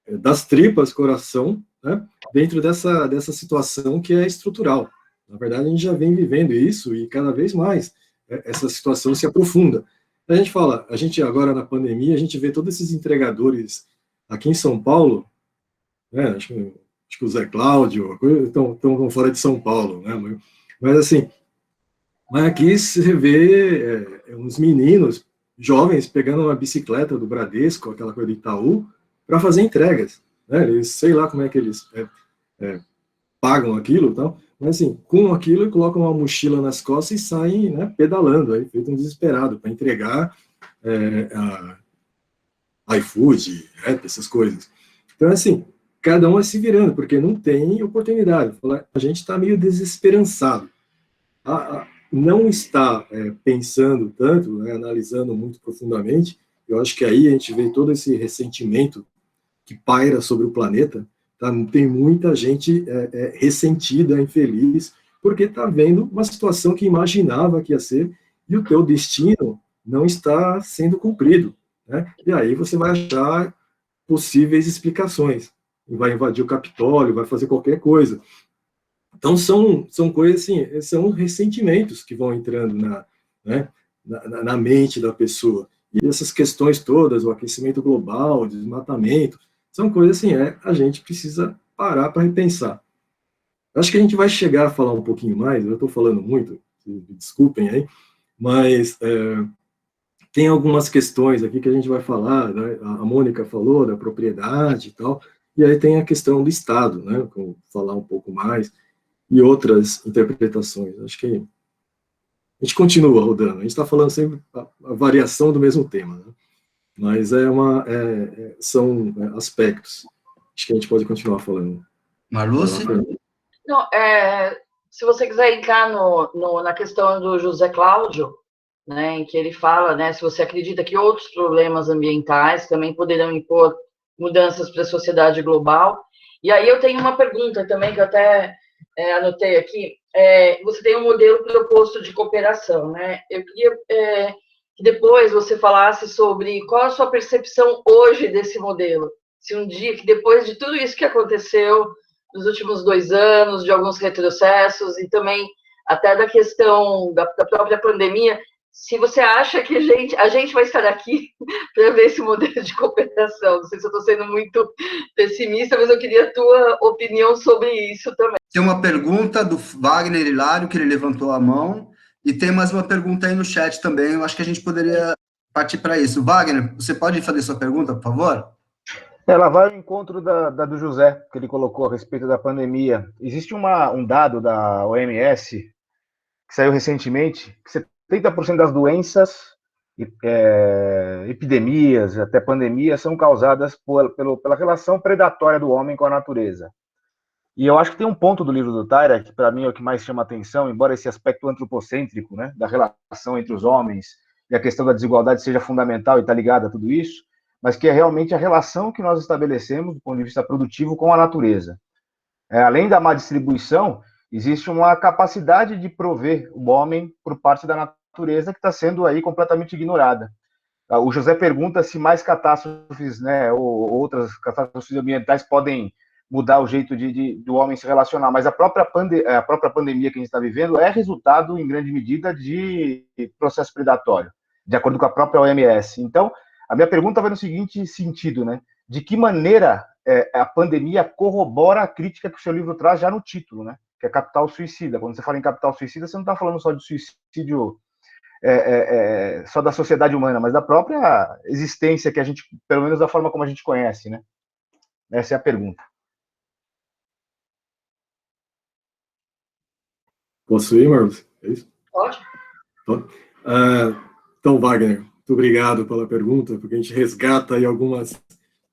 das tripas coração, né? Dentro dessa situação que é estrutural. Na verdade, a gente já vem vivendo isso e cada vez mais essa situação se aprofunda. A gente fala, a gente agora na pandemia, a gente vê todos esses entregadores aqui em São Paulo, né? Acho que o Zé Cláudio estão fora de São Paulo, né? Mas assim, aqui se vê uns meninos jovens pegando uma bicicleta do Bradesco, aquela coisa do Itaú, para fazer entregas. Né? Eles, sei lá como é que eles pagam aquilo, então, mas assim, com aquilo colocam uma mochila nas costas e saem, né, pedalando, aí, feito um desesperado, para entregar iFood, essas coisas. Então, assim, cada um vai se virando, porque não tem oportunidade. A gente está meio desesperançado. Não está pensando tanto, né, analisando muito profundamente. Eu acho que aí a gente vê todo esse ressentimento que paira sobre o planeta. Tá? Tem muita gente ressentida, infeliz, porque está vendo uma situação que imaginava que ia ser, e o teu destino não está sendo cumprido. Né? E aí você vai achar possíveis explicações. Vai invadir o Capitólio, vai fazer qualquer coisa. Então, são coisas assim, são ressentimentos que vão entrando né? na mente da pessoa. E essas questões todas, o aquecimento global, o desmatamento, são coisas assim, a gente precisa parar para repensar. Acho que a gente vai chegar a falar um pouquinho mais, eu estou falando muito, me desculpem aí, mas tem algumas questões aqui que a gente vai falar, né? A Mônica falou da propriedade e tal, e aí tem a questão do Estado, né? Vou falar um pouco mais, e outras interpretações. Acho que a gente continua rodando, a gente está falando sempre a variação do mesmo tema, né? Mas são aspectos. Acho que a gente pode continuar falando. Marluce? Não, se você quiser entrar na questão do José Cláudio, né, em que ele fala, né, se você acredita que outros problemas ambientais também poderão impor mudanças para a sociedade global. E aí eu tenho uma pergunta também, que eu até anotei aqui. Você tem um modelo proposto de cooperação, né? Eu queria que depois você falasse sobre qual a sua percepção hoje desse modelo. Se um dia, que depois de tudo isso que aconteceu nos últimos 2 anos, de alguns retrocessos, e também até da questão da própria pandemia, se você acha que a gente vai estar aqui para ver esse modelo de cooperação. Não sei se eu estou sendo muito pessimista, mas eu queria a tua opinião sobre isso também. Tem uma pergunta do Wagner Hilário, que ele levantou a mão, e tem mais uma pergunta aí no chat também, eu acho que a gente poderia partir para isso. Wagner, você pode fazer sua pergunta, por favor? Ela vai ao encontro da do José, que ele colocou a respeito da pandemia. Existe um dado da OMS, que saiu recentemente, que 70% das doenças, epidemias, até pandemias, são causadas pela relação predatória do homem com a natureza. E eu acho que tem um ponto do livro do Tyler, que para mim é o que mais chama atenção, embora esse aspecto antropocêntrico, né, da relação entre os homens e a questão da desigualdade seja fundamental e está ligada a tudo isso, mas que é realmente a relação que nós estabelecemos do ponto de vista produtivo com a natureza. Além da má distribuição, existe uma capacidade de prover o homem por parte da natureza que está sendo aí completamente ignorada. O José pergunta se mais catástrofes, né, ou outras catástrofes ambientais podem mudar o jeito do homem se relacionar, mas a própria pandemia que a gente está vivendo é resultado, em grande medida, de processo predatório, de acordo com a própria OMS. Então, a minha pergunta vai no seguinte sentido, né? De que maneira a pandemia corrobora a crítica que o seu livro traz já no título, né? Que é capital suicida. Quando você fala em capital suicida, você não está falando só de suicídio só da sociedade humana, mas da própria existência que a gente, pelo menos da forma como a gente conhece, né? Essa é a pergunta. Posso ir, Marlos? É isso? Pode. Então, Wagner, muito obrigado pela pergunta, porque a gente resgata aí algumas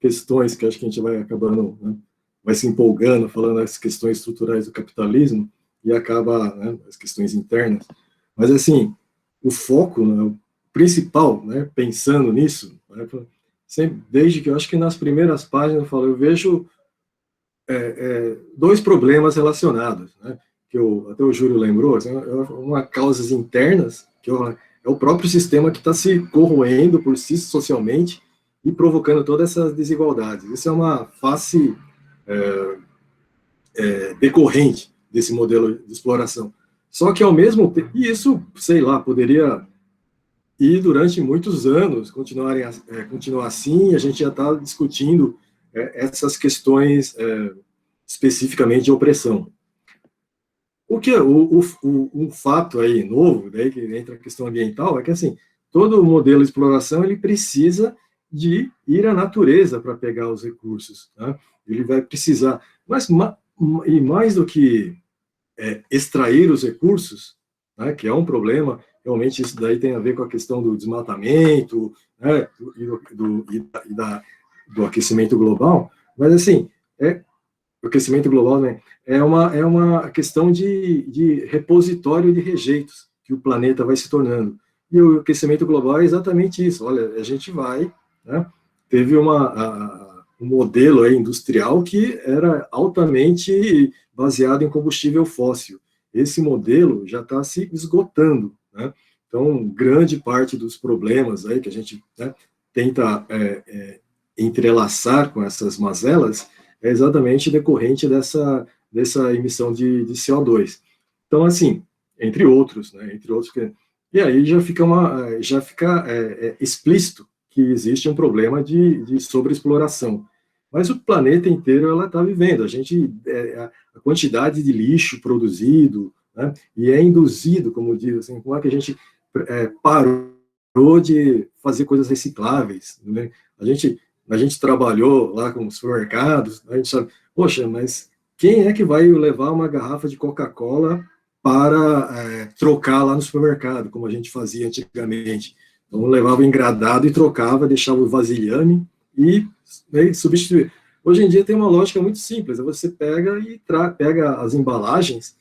questões que acho que a gente vai acabando, né, vai se empolgando, falando das questões estruturais do capitalismo, e acaba, né, as questões internas. Mas, assim, o foco, né, o principal, né, pensando nisso, né, sempre, desde que eu acho que nas primeiras páginas eu vejo 2 problemas relacionados, né, que até o Júlio lembrou, assim, uma causas internas, que é o próprio sistema que está se corroendo por si socialmente e provocando todas essas desigualdades. Isso é uma face decorrente desse modelo de exploração. Só que, ao mesmo tempo, e isso, sei lá, poderia ir durante muitos anos, continuar assim, a gente já está discutindo essas questões especificamente de opressão. Um fato aí novo, daí que entra a questão ambiental, é que assim, todo modelo de exploração ele precisa de ir à natureza para pegar os recursos, né? Ele vai precisar, e mais do que extrair os recursos, né, que é um problema, realmente isso daí tem a ver com a questão do desmatamento, né, do aquecimento global, mas assim, o aquecimento global, né, é uma questão de repositório de rejeitos que o planeta vai se tornando. E o aquecimento global é exatamente isso. Olha, a gente vai, né, teve um modelo aí industrial que era altamente baseado em combustível fóssil. Esse modelo já está se esgotando, né? Então, grande parte dos problemas aí que a gente, né, tenta entrelaçar com essas mazelas é exatamente decorrente dessa emissão de CO2. Então, assim, entre outros, né, E aí já fica explícito que existe um problema de sobreexploração. Mas o planeta inteiro ela está vivendo. A quantidade de lixo produzido, né, e é induzido, como diz, assim, como é que a gente parou de fazer coisas recicláveis, né? A gente trabalhou lá com os supermercados, a gente sabe, poxa, mas quem é que vai levar uma garrafa de Coca-Cola para trocar lá no supermercado, como a gente fazia antigamente? Então, levava o engradado e trocava, deixava o vasilhame e, né, substituir. Hoje em dia tem uma lógica muito simples, você pega pega as embalagens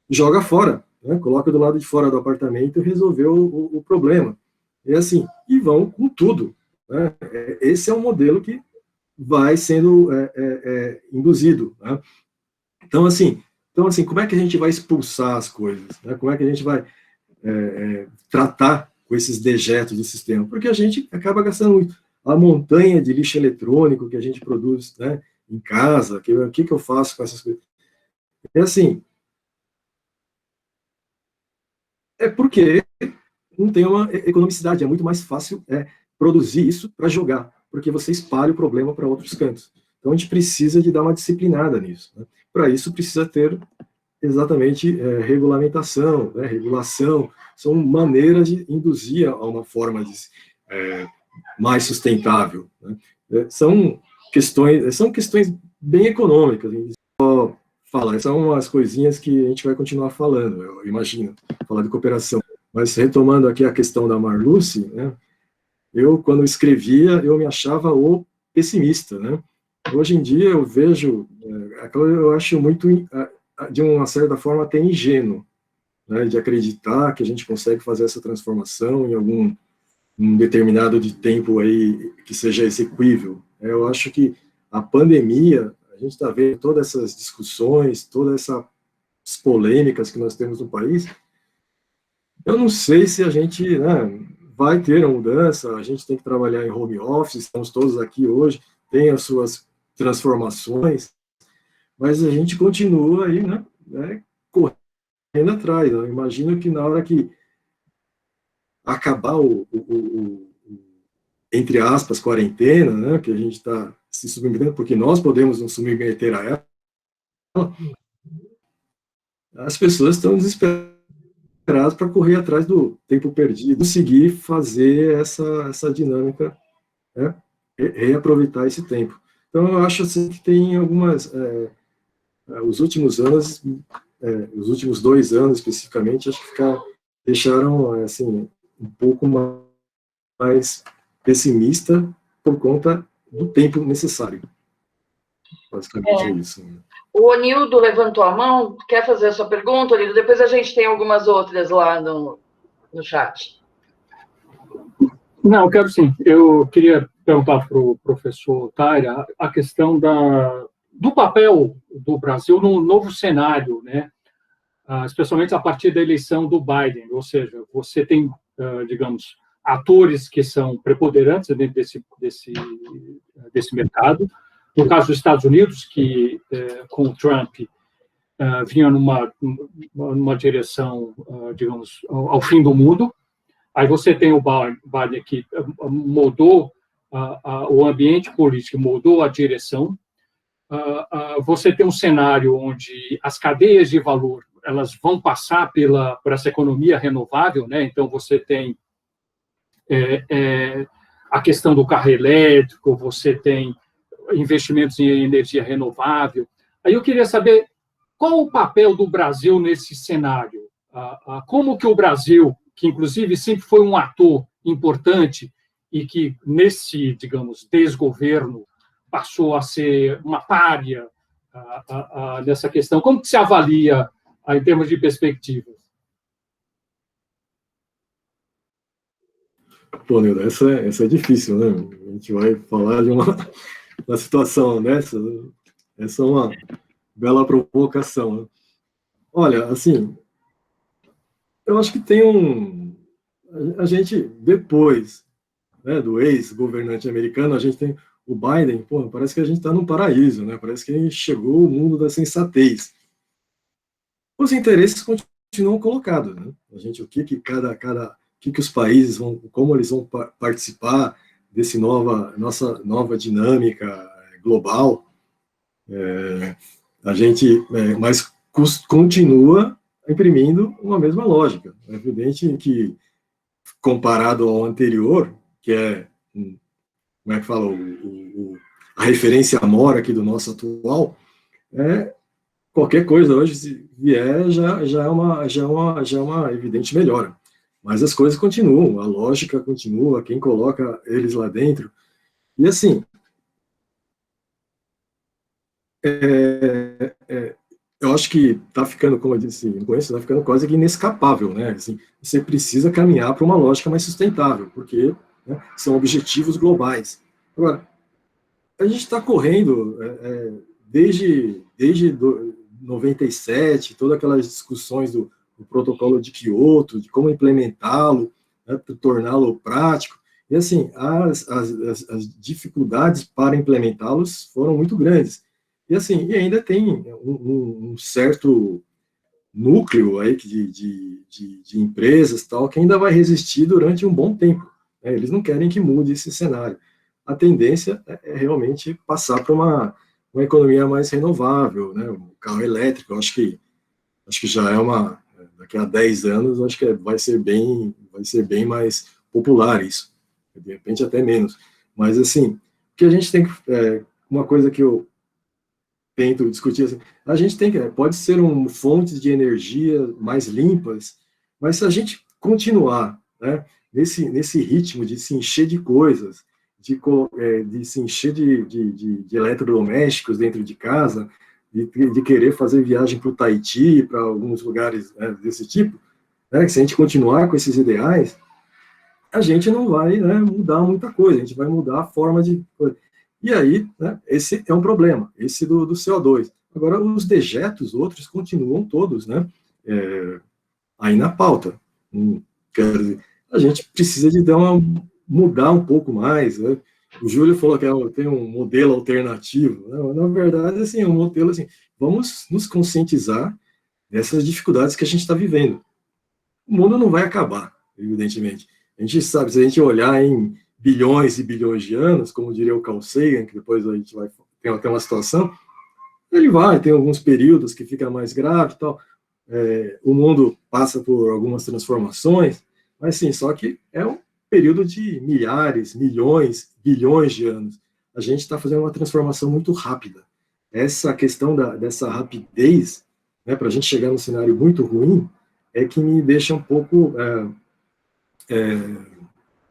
e joga fora, né? Coloca do lado de fora do apartamento e resolveu o problema. E assim, e vão com tudo, né? Esse é um modelo que vai sendo induzido, né? Então, assim, como é que a gente vai expulsar as coisas, né? Como é que a gente vai tratar com esses dejetos do sistema? Porque a gente acaba gastando muito. A montanha de lixo eletrônico que a gente produz, né, em casa, o que eu faço com essas coisas? É assim, porque não tem uma economicidade, é muito mais fácil produzir isso para jogar, porque você espalha o problema para outros cantos. Então a gente precisa de dar uma disciplinada nisso, né? Para isso precisa ter exatamente regulamentação, né, regulação, são maneiras de induzir a uma forma mais sustentável, né? São questões bem econômicas, são as coisinhas que a gente vai continuar falando, eu imagino, falar de cooperação. Mas retomando aqui a questão da Marluce, né, quando escrevia, eu me achava o pessimista, né? Hoje em dia eu vejo, eu acho muito, de uma certa forma, até ingênuo, né, de acreditar que a gente consegue fazer essa transformação em um determinado de tempo aí que seja execuível. Eu acho que a pandemia, a gente está vendo todas essas discussões, todas essas polêmicas que nós temos no país. Eu não sei se a gente, né, vai ter uma mudança, a gente tem que trabalhar em home office, estamos todos aqui hoje, tem as suas transformações, mas a gente continua aí, né, correndo atrás. Eu imagino que na hora que acabar entre aspas, quarentena, né, que a gente está se submetendo, porque nós podemos nos submeter a ela, as pessoas estão desesperadas para correr atrás do tempo perdido, conseguir fazer essa dinâmica, né, reaproveitar esse tempo. Então, eu acho assim, que tem algumas... os últimos anos, os últimos 2 anos, especificamente, acho que deixaram, assim, um pouco mais pessimista por conta do tempo necessário. Basicamente é isso. O Onildo levantou a mão. Quer fazer a sua pergunta, Onildo? Depois a gente tem algumas outras lá no chat. Não, eu quero sim. Eu queria perguntar para o professor Taira a questão do papel do Brasil no novo cenário, né? Especialmente a partir da eleição do Biden. Ou seja, você tem, digamos, atores que são preponderantes dentro desse mercado. No caso dos Estados Unidos, que com o Trump vinha numa direção, digamos, ao fim do mundo. Aí você tem o Biden que mudou o ambiente político, mudou a direção. Você tem um cenário onde as cadeias de valor elas vão passar por essa economia renovável, né? Então você tem a questão do carro elétrico, você tem investimentos em energia renovável. Aí eu queria saber qual o papel do Brasil nesse cenário. Como que o Brasil, que inclusive sempre foi um ator importante e que nesse, digamos, desgoverno passou a ser uma pária nessa questão, como que se avalia em termos de perspectivas? Pô, Nildo, essa é difícil, né? A gente vai falar de uma situação dessa, essa é uma bela provocação, né? Olha, assim, eu acho que tem a gente, depois, né, do ex-governante americano, a gente tem o Biden, pô, parece que a gente está num paraíso, né? Parece que a gente chegou ao mundo da sensatez. Os interesses continuam colocados, né? O que cada que os países vão, como eles vão participar nossa nova dinâmica global, mas continua imprimindo uma mesma lógica. É evidente que, comparado ao anterior, que é, como é que fala, a referência mora aqui do nosso atual, qualquer coisa hoje, se vier, já é uma evidente melhora. Mas as coisas continuam, a lógica continua, quem coloca eles lá dentro. E assim, eu acho que está ficando, como eu disse, está ficando quase que inescapável, né? Assim, você precisa caminhar para uma lógica mais sustentável, porque, né, são objetivos globais. Agora, a gente está correndo desde 97, todas aquelas discussões do protocolo de Kyoto, de como implementá-lo, né, torná-lo prático, e assim, as dificuldades para implementá-los foram muito grandes. E assim, e ainda tem um certo núcleo aí de empresas tal, que ainda vai resistir durante um bom tempo, né? Eles não querem que mude esse cenário. A tendência é realmente passar para uma economia mais renovável, né? O carro elétrico, acho que já daqui a 10 anos, acho que vai ser bem mais popular isso, de repente até menos. Mas assim, o que a gente tem que, uma coisa que eu tento discutir, assim, a gente pode ser fontes de energia mais limpas, mas se a gente continuar, né, nesse ritmo de se encher de coisas, de se encher de eletrodomésticos dentro de casa, de querer fazer viagem para o Tahiti, para alguns lugares, né, desse tipo, né, se a gente continuar com esses ideais, a gente não vai, né, mudar muita coisa, a gente vai mudar a forma de... E aí, né, esse é um problema, esse do CO2. Agora, os dejetos, outros, continuam todos, né, aí na pauta. Quer dizer, a gente precisa mudar um pouco mais, né? O Júlio falou que tem um modelo alternativo, né? Na verdade, assim, é um modelo assim, vamos nos conscientizar dessas dificuldades que a gente está vivendo. O mundo não vai acabar, evidentemente. A gente sabe, se a gente olhar em bilhões e bilhões de anos, como diria o Carl Sagan, que depois a gente vai ter até uma situação, tem alguns períodos que fica mais grave e tal, o mundo passa por algumas transformações, mas sim, só que é um período de milhares, milhões, bilhões de anos. A gente está fazendo uma transformação muito rápida. Essa questão dessa rapidez, né, para a gente chegar num cenário muito ruim, é que me deixa um pouco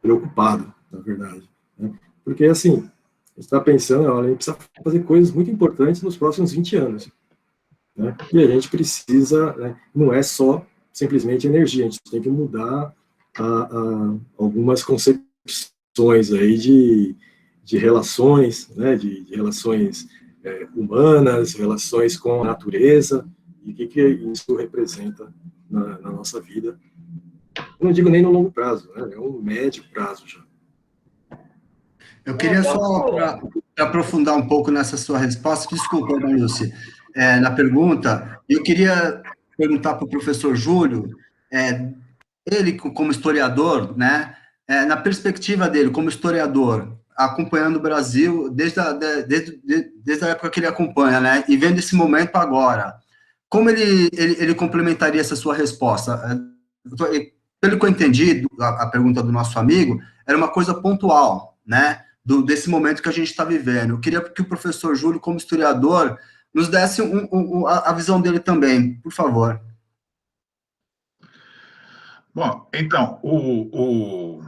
preocupado, na verdade. Né? Porque, assim, a gente está pensando, a gente precisa fazer coisas muito importantes nos próximos 20 anos. Né? E a gente precisa, né, não é só simplesmente energia, a gente tem que mudar algumas concepções aí de relações, né, de relações humanas, relações com a natureza, e o que isso representa na nossa vida. Eu não digo nem no longo prazo, né, é um médio prazo já. Eu queria só, para aprofundar um pouco nessa sua resposta, desculpa, Marilce, na pergunta, eu queria perguntar para o professor Júlio, ele como historiador, né, na perspectiva dele como historiador, acompanhando o Brasil desde a época que ele acompanha, né, e vendo esse momento agora, como ele complementaria essa sua resposta? Pelo que eu entendi, a pergunta do nosso amigo, era uma coisa pontual, né, desse momento que a gente está vivendo. Eu queria que o professor Júlio, como historiador, nos desse a visão dele também, por favor. Bom, então, o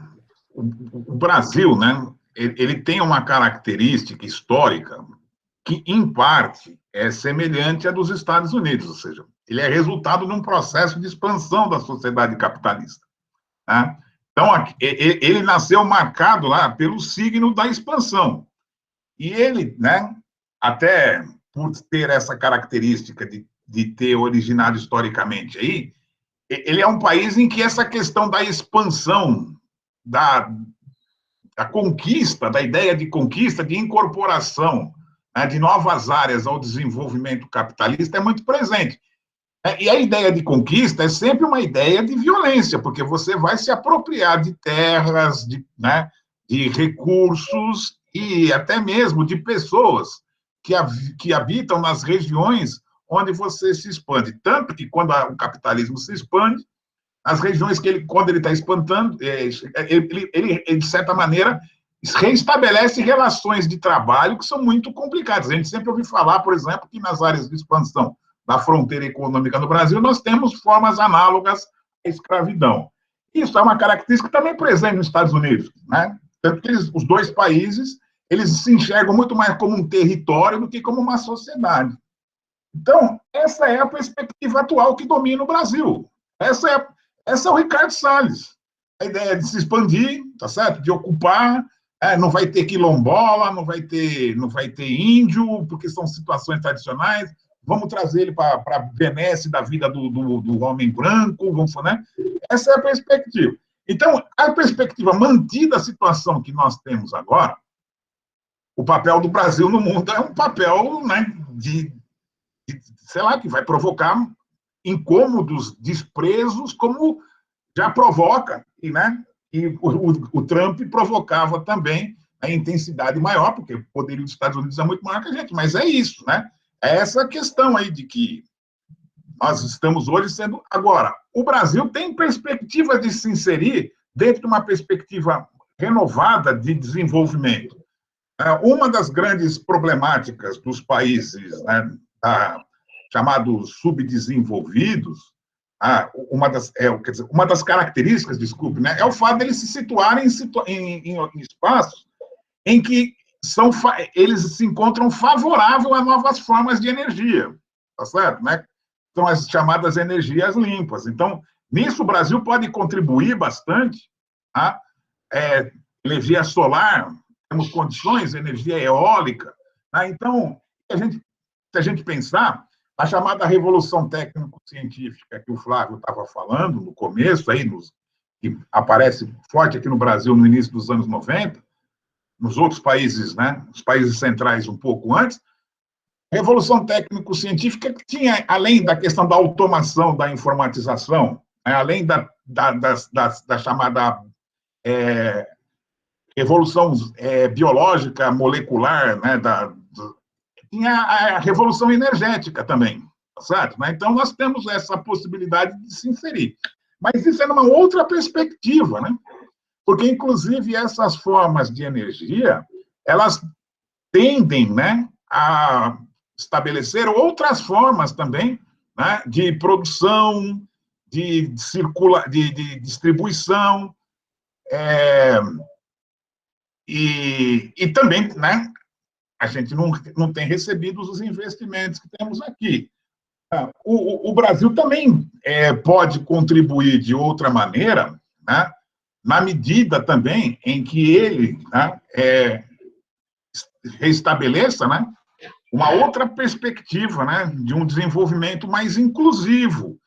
Brasil, né, ele tem uma característica histórica que, em parte, é semelhante à dos Estados Unidos, ou seja, ele é resultado de um processo de expansão da sociedade capitalista. Né? Então, ele nasceu marcado lá pelo signo da expansão. E ele, né, até por ter essa característica de ter originado historicamente aí, ele é um país em que essa questão da expansão, da conquista, da ideia de conquista, de incorporação, né, de novas áreas ao desenvolvimento capitalista é muito presente. E a ideia de conquista é sempre uma ideia de violência, porque você vai se apropriar de terras, né, de recursos e até mesmo de pessoas que habitam nas regiões onde você se expande. Tanto que, quando o capitalismo se expande, as regiões quando ele está espantando, ele, de certa maneira, reestabelece relações de trabalho que são muito complicadas. A gente sempre ouviu falar, por exemplo, que nas áreas de expansão da fronteira econômica no Brasil, nós temos formas análogas à escravidão. Isso é uma característica também presente nos Estados Unidos, né? Tanto que os dois países, eles se enxergam muito mais como um território do que como uma sociedade. Então, essa é a perspectiva atual que domina o Brasil. Essa é o Ricardo Salles. A ideia de se expandir, tá certo? De ocupar, não vai ter quilombola, não vai ter índio, porque são situações tradicionais. Vamos trazer ele para a benesse da vida do homem branco, né? Essa é a perspectiva. Então, a perspectiva mantida a situação que nós temos agora, o papel do Brasil no mundo é um papel, né, sei lá, que vai provocar incômodos, desprezos, como já provoca, né? E o Trump provocava também a intensidade maior, porque o poderio dos Estados Unidos é muito maior que a gente, mas é isso, né? É essa questão aí de que nós estamos hoje sendo... Agora, o Brasil tem perspectiva de se inserir dentro de uma perspectiva renovada de desenvolvimento. Uma das grandes problemáticas dos países, né, chamados subdesenvolvidos, uma das características, desculpe, né, é o fato de eles se situarem em espaços em que eles se encontram favoráveis a novas formas de energia, tá certo? Né? São as chamadas energias limpas. Então, nisso o Brasil pode contribuir bastante, tá? Energia solar, temos condições, energia eólica, tá? Então, se a gente pensar, a chamada revolução técnico-científica que o Flávio estava falando no começo, que aparece forte aqui no Brasil no início dos anos 90, nos outros países, né, os países centrais um pouco antes, revolução técnico-científica que tinha, além da questão da automação, da informatização, além da chamada revolução biológica, molecular, né, tinha a revolução energética também, certo? Então, nós temos essa possibilidade de se inserir. Mas isso é numa outra perspectiva, né? Porque, inclusive, essas formas de energia, elas tendem, né, a estabelecer outras formas também, né, de produção, de distribuição, e também, né, a gente não tem recebido os investimentos que temos aqui. O Brasil também pode contribuir de outra maneira, né, na medida também em que ele, né, restabeleça, né, uma outra perspectiva, né, de um desenvolvimento mais inclusivo,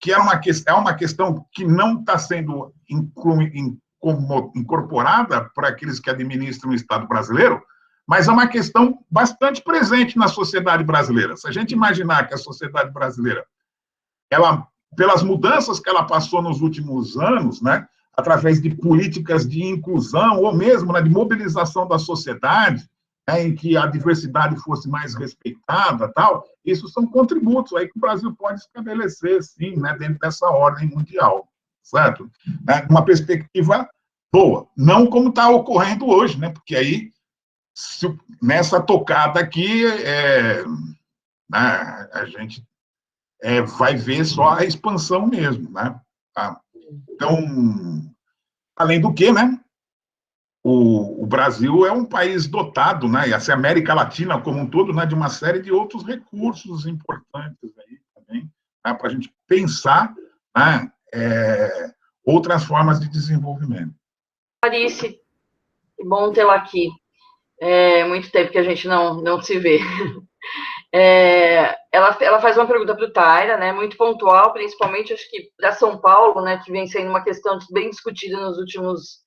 que é uma questão que não está sendo incorporada para aqueles que administram o Estado brasileiro, mas é uma questão bastante presente na sociedade brasileira. Se a gente imaginar que a sociedade brasileira, pelas mudanças que ela passou nos últimos anos, né, através de políticas de inclusão, ou mesmo, né, de mobilização da sociedade, né, em que a diversidade fosse mais respeitada, tal, isso são contributos aí que o Brasil pode estabelecer, sim, né, dentro dessa ordem mundial, certo? Uma perspectiva boa, não como está ocorrendo hoje, né, porque aí, nessa tocada aqui, a gente vai ver só a expansão mesmo, né? Tá? Então, além do que, né, o Brasil é um país dotado, né, e a América Latina como um todo, né, de uma série de outros recursos importantes aí também, né, para a gente pensar, né, outras formas de desenvolvimento. Clarice, que bom tê-la aqui. Muito tempo que a gente não se vê. Ela faz uma pergunta para o Taira, né, muito pontual, principalmente, acho que para São Paulo, né, que vem sendo uma questão bem discutida nos últimos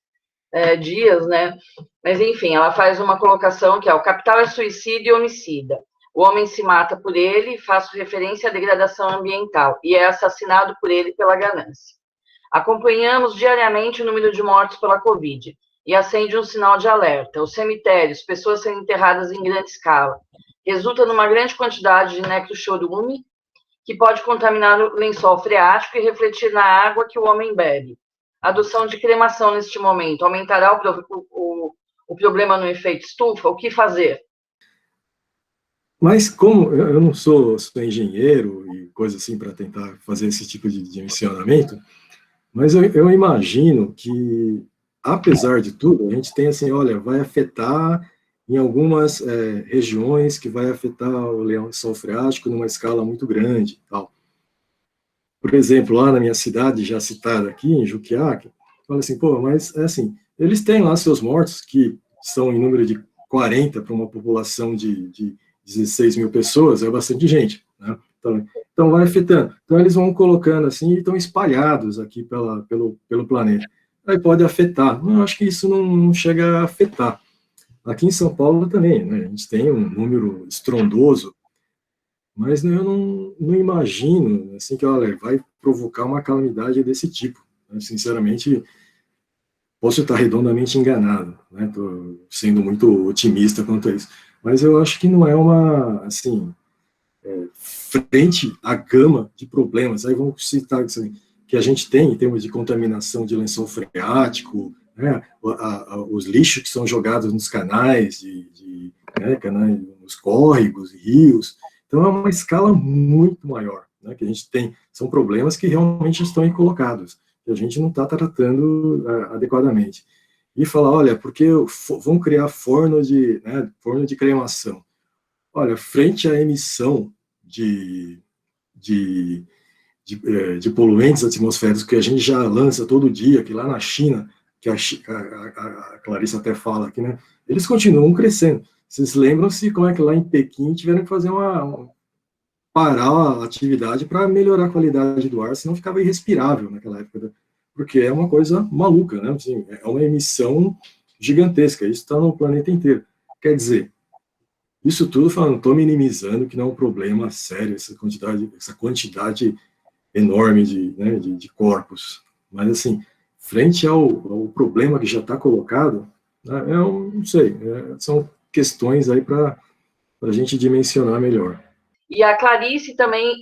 dias, né, mas, enfim, ela faz uma colocação que o capital é suicida e homicida. O homem se mata por ele, faço referência à degradação ambiental, e é assassinado por ele pela ganância. Acompanhamos diariamente o número de mortos pela Covid, e acende um sinal de alerta. Os cemitérios, pessoas sendo enterradas em grande escala, resulta numa grande quantidade de necrochorume, que pode contaminar o lençol freático e refletir na água que o homem bebe. A adoção de cremação neste momento aumentará o problema no efeito estufa? O que fazer? Mas como eu não sou engenheiro e coisa assim para tentar fazer esse tipo de dimensionamento, mas eu imagino que, apesar de tudo, a gente tem assim, olha, vai afetar em algumas regiões que vai afetar o lençol freático numa escala muito grande, tal. Por exemplo, lá na minha cidade, já citada aqui, em Juquiá, fala assim, pô, mas é assim, eles têm lá seus mortos, que são em número de 40 para uma população de 16 mil pessoas, é bastante gente, né? Então vai afetando. Então eles vão colocando assim e estão espalhados aqui pelo planeta. Aí pode afetar. Eu acho que isso não chega a afetar. Aqui em São Paulo também, né? A gente tem um número estrondoso, mas eu não imagino assim que, olha, vai provocar uma calamidade desse tipo. Sinceramente, posso estar redondamente enganado, né? Estou sendo muito otimista quanto a isso. Mas eu acho que não é uma, assim, frente à gama de problemas. Aí vamos citar assim, que a gente tem em termos de contaminação de lençol freático, né? Os lixos que são jogados nos canais, canais, nos córregos e rios. Então é uma escala muito maior, né? Que a gente tem. São problemas que realmente estão aí colocados, que a gente não está tratando adequadamente. E falar, olha, porque vão criar forno de cremação. Olha, frente à emissão de poluentes atmosféricos que a gente já lança todo dia, que lá na China, que a Clarissa até fala aqui, né? Eles continuam crescendo. Vocês lembram-se como é que lá em Pequim tiveram que fazer parar a atividade para melhorar a qualidade do ar, senão ficava irrespirável naquela época, porque é uma coisa maluca, né? Assim, é uma emissão gigantesca, isso está no planeta inteiro. Quer dizer, isso tudo falando, estou minimizando que não é um problema sério, essa quantidade enorme de corpos, mas assim, frente ao problema que já está colocado, né, eu não sei, são questões aí para a gente dimensionar melhor. E a Clarice também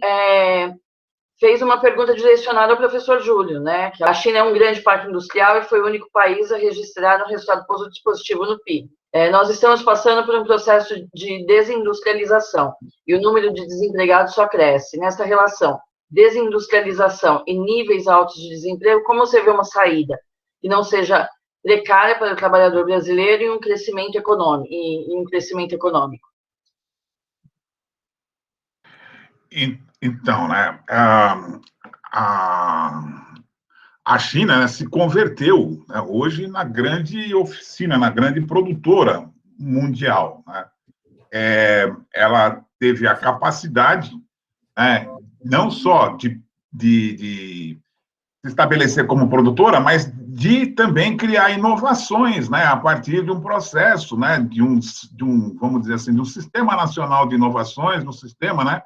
fez uma pergunta direcionada ao professor Júlio, né? Que a China é um grande parque industrial e foi o único país a registrar um resultado positivo no PIB. Nós estamos passando por um processo de desindustrialização e o número de desempregados só cresce. Nessa relação, desindustrialização e níveis altos de desemprego, como você vê uma saída que não seja precária para o trabalhador brasileiro e um crescimento econômico? Então, né, a China, né, se converteu, né, hoje na grande oficina, na grande produtora mundial, né? Ela teve a capacidade, né, não só de se estabelecer como produtora, mas de também criar inovações, né, a partir de um processo, né, de um, vamos dizer assim, de um sistema nacional de inovações, um sistema, né,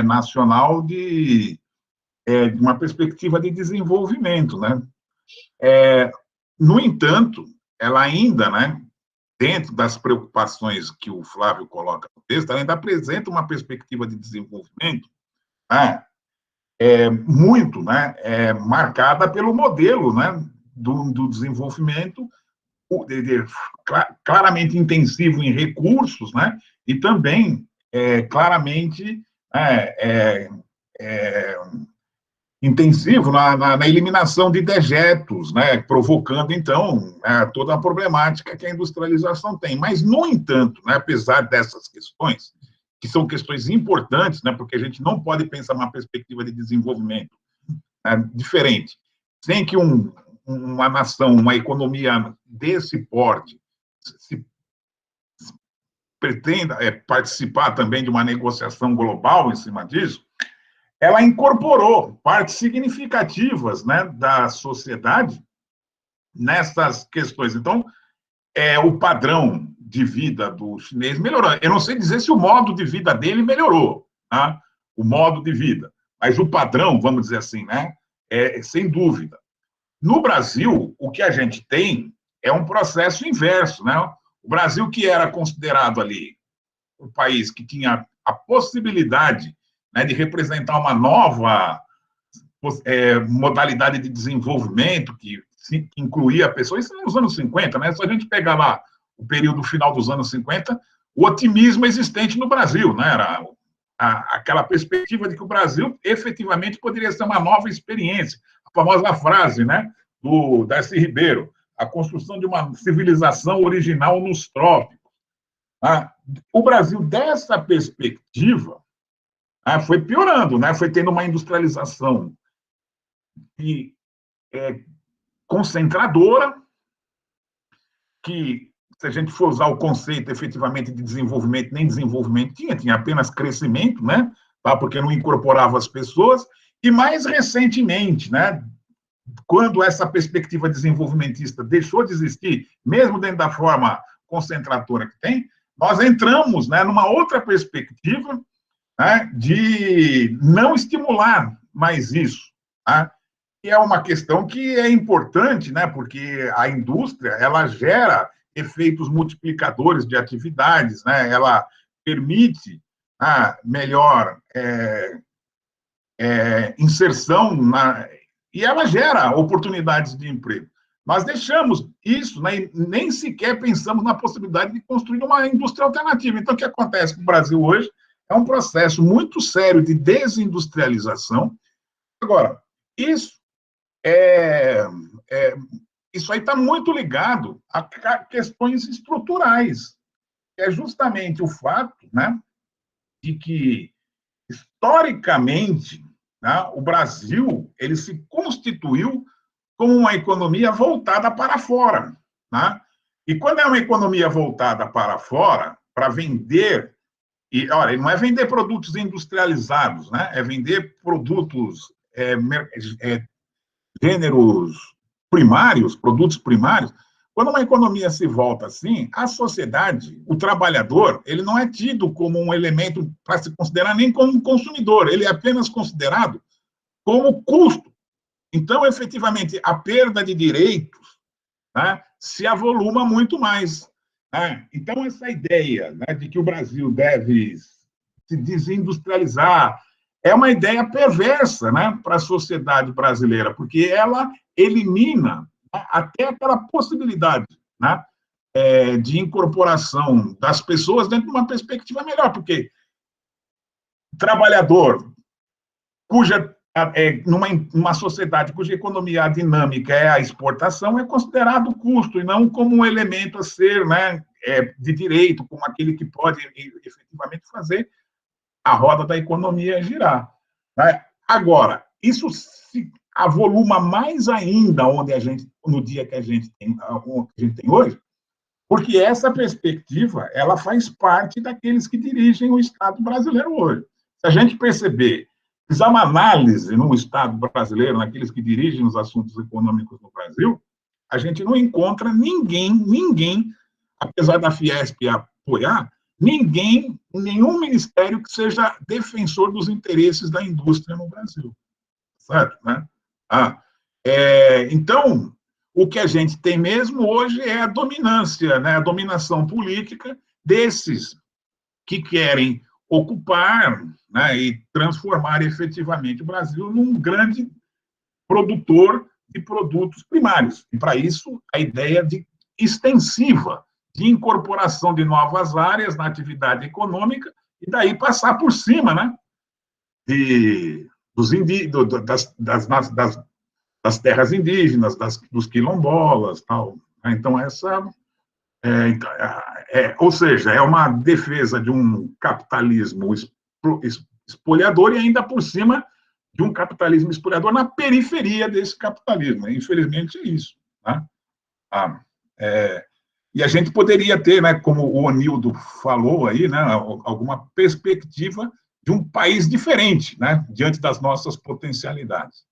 nacional de uma perspectiva de desenvolvimento, né? No entanto, ela ainda, né, dentro das preocupações que o Flávio coloca no texto, ela ainda apresenta uma perspectiva de desenvolvimento, né, muito, né, marcada pelo modelo, né, do desenvolvimento claramente intensivo em recursos, né, e também claramente intensivo na eliminação de dejetos, né, provocando, então, toda a problemática que a industrialização tem. Mas, no entanto, né, apesar dessas questões, que são questões importantes, né, porque a gente não pode pensar uma perspectiva de desenvolvimento diferente, sem que uma nação, uma economia desse porte se pretenda participar também de uma negociação global em cima disso, ela incorporou partes significativas, né, da sociedade nessas questões. Então, o padrão de vida do chinês melhorou. Eu não sei dizer se o modo de vida dele melhorou, tá? O modo de vida, mas o padrão, vamos dizer assim, né? Sem dúvida. No Brasil, o que a gente tem é um processo inverso, né? O Brasil, que era considerado ali um país que tinha a possibilidade, né, de representar uma nova modalidade de desenvolvimento que incluía pessoas, isso nos anos 50, né? Se a gente pegar lá o período final dos anos 50, o otimismo existente no Brasil, né? Era aquela perspectiva de que o Brasil efetivamente poderia ser uma nova experiência. A famosa frase, né, do Darcy Ribeiro, a construção de uma civilização original nos trópicos. O Brasil, dessa perspectiva, foi piorando, né? Foi tendo uma industrialização concentradora, que, se a gente for usar o conceito efetivamente de desenvolvimento, nem desenvolvimento tinha apenas crescimento, né? Porque não incorporava as pessoas, e mais recentemente, né? Quando essa perspectiva desenvolvimentista deixou de existir, mesmo dentro da forma concentradora que tem, nós entramos, né, numa outra perspectiva, né, de não estimular mais isso, tá? E é uma questão que é importante, né, porque a indústria, ela gera efeitos multiplicadores de atividades, né, ela permite melhor inserção e ela gera oportunidades de emprego. Nós deixamos isso, né, e nem sequer pensamos na possibilidade de construir uma indústria alternativa. Então, o que acontece com o Brasil hoje é um processo muito sério de desindustrialização. Agora, isso aí está muito ligado a questões estruturais, que é justamente o fato, né, de que, historicamente, né, o Brasil ele se constituiu como uma economia voltada para fora. Né? E quando é uma economia voltada para fora, para vender, e olha, não é vender produtos industrializados, né? É vender produtos, gêneros primários, produtos primários. Quando uma economia se volta assim, a sociedade, o trabalhador, ele não é tido como um elemento para se considerar nem como um consumidor, ele é apenas considerado como custo. Então, efetivamente, a perda de direitos, né, se avoluma muito mais. Né? Então, essa ideia, né, de que o Brasil deve se desindustrializar é uma ideia perversa, né, para a sociedade brasileira, porque ela elimina, né, até aquela possibilidade, né, de incorporação das pessoas dentro de uma perspectiva melhor, porque trabalhador numa sociedade cuja economia dinâmica é a exportação, é considerado custo, e não como um elemento a ser, né, de direito, como aquele que pode efetivamente fazer a roda da economia girar. Né? Agora, isso se avoluma mais ainda no dia que a gente tem hoje, porque essa perspectiva ela faz parte daqueles que dirigem o Estado brasileiro hoje. Se a gente perceber, fizer uma análise no Estado brasileiro, naqueles que dirigem os assuntos econômicos no Brasil, a gente não encontra ninguém, apesar da Fiesp apoiar, nenhum ministério que seja defensor dos interesses da indústria no Brasil. Certo? Né? Então, o que a gente tem mesmo hoje é a dominância, né? A dominação política desses que querem ocupar, né, e transformar efetivamente o Brasil num grande produtor de produtos primários. E, para isso, a ideia extensiva de incorporação de novas áreas na atividade econômica e daí passar por cima, né, das terras indígenas, dos quilombolas, tal. Então, ou seja, é uma defesa de um capitalismo espoliador e ainda por cima de um capitalismo espoliador na periferia desse capitalismo. Infelizmente é isso. Né? E a gente poderia ter, né, como o Onildo falou aí, né, alguma perspectiva de um país diferente, né, diante das nossas potencialidades.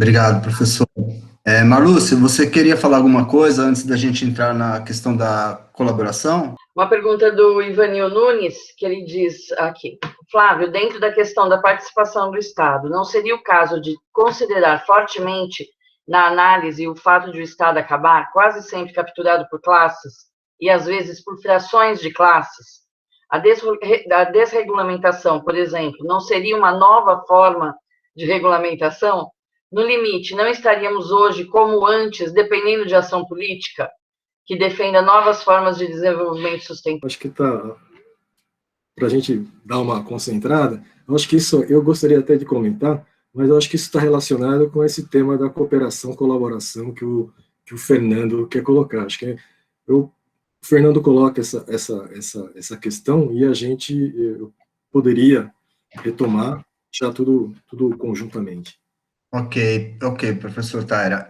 Obrigado, professor. Marlúcia, você queria falar alguma coisa antes da gente entrar na questão da colaboração? Uma pergunta do Ivanil Nunes, que ele diz aqui: Flávio, dentro da questão da participação do Estado, não seria o caso de considerar fortemente na análise o fato de o Estado acabar quase sempre capturado por classes e às vezes por frações de classes? A desregulamentação, por exemplo, não seria uma nova forma de regulamentação? No limite, não estaríamos hoje como antes, dependendo de ação política que defenda novas formas de desenvolvimento sustentável? Acho que para a gente dar uma concentrada, acho que isso eu gostaria até de comentar, mas eu acho que isso está relacionado com esse tema da cooperação, colaboração que o Fernando quer colocar. Acho que o Fernando coloca essa questão e a gente poderia retomar já tudo conjuntamente. Ok, professor Taira.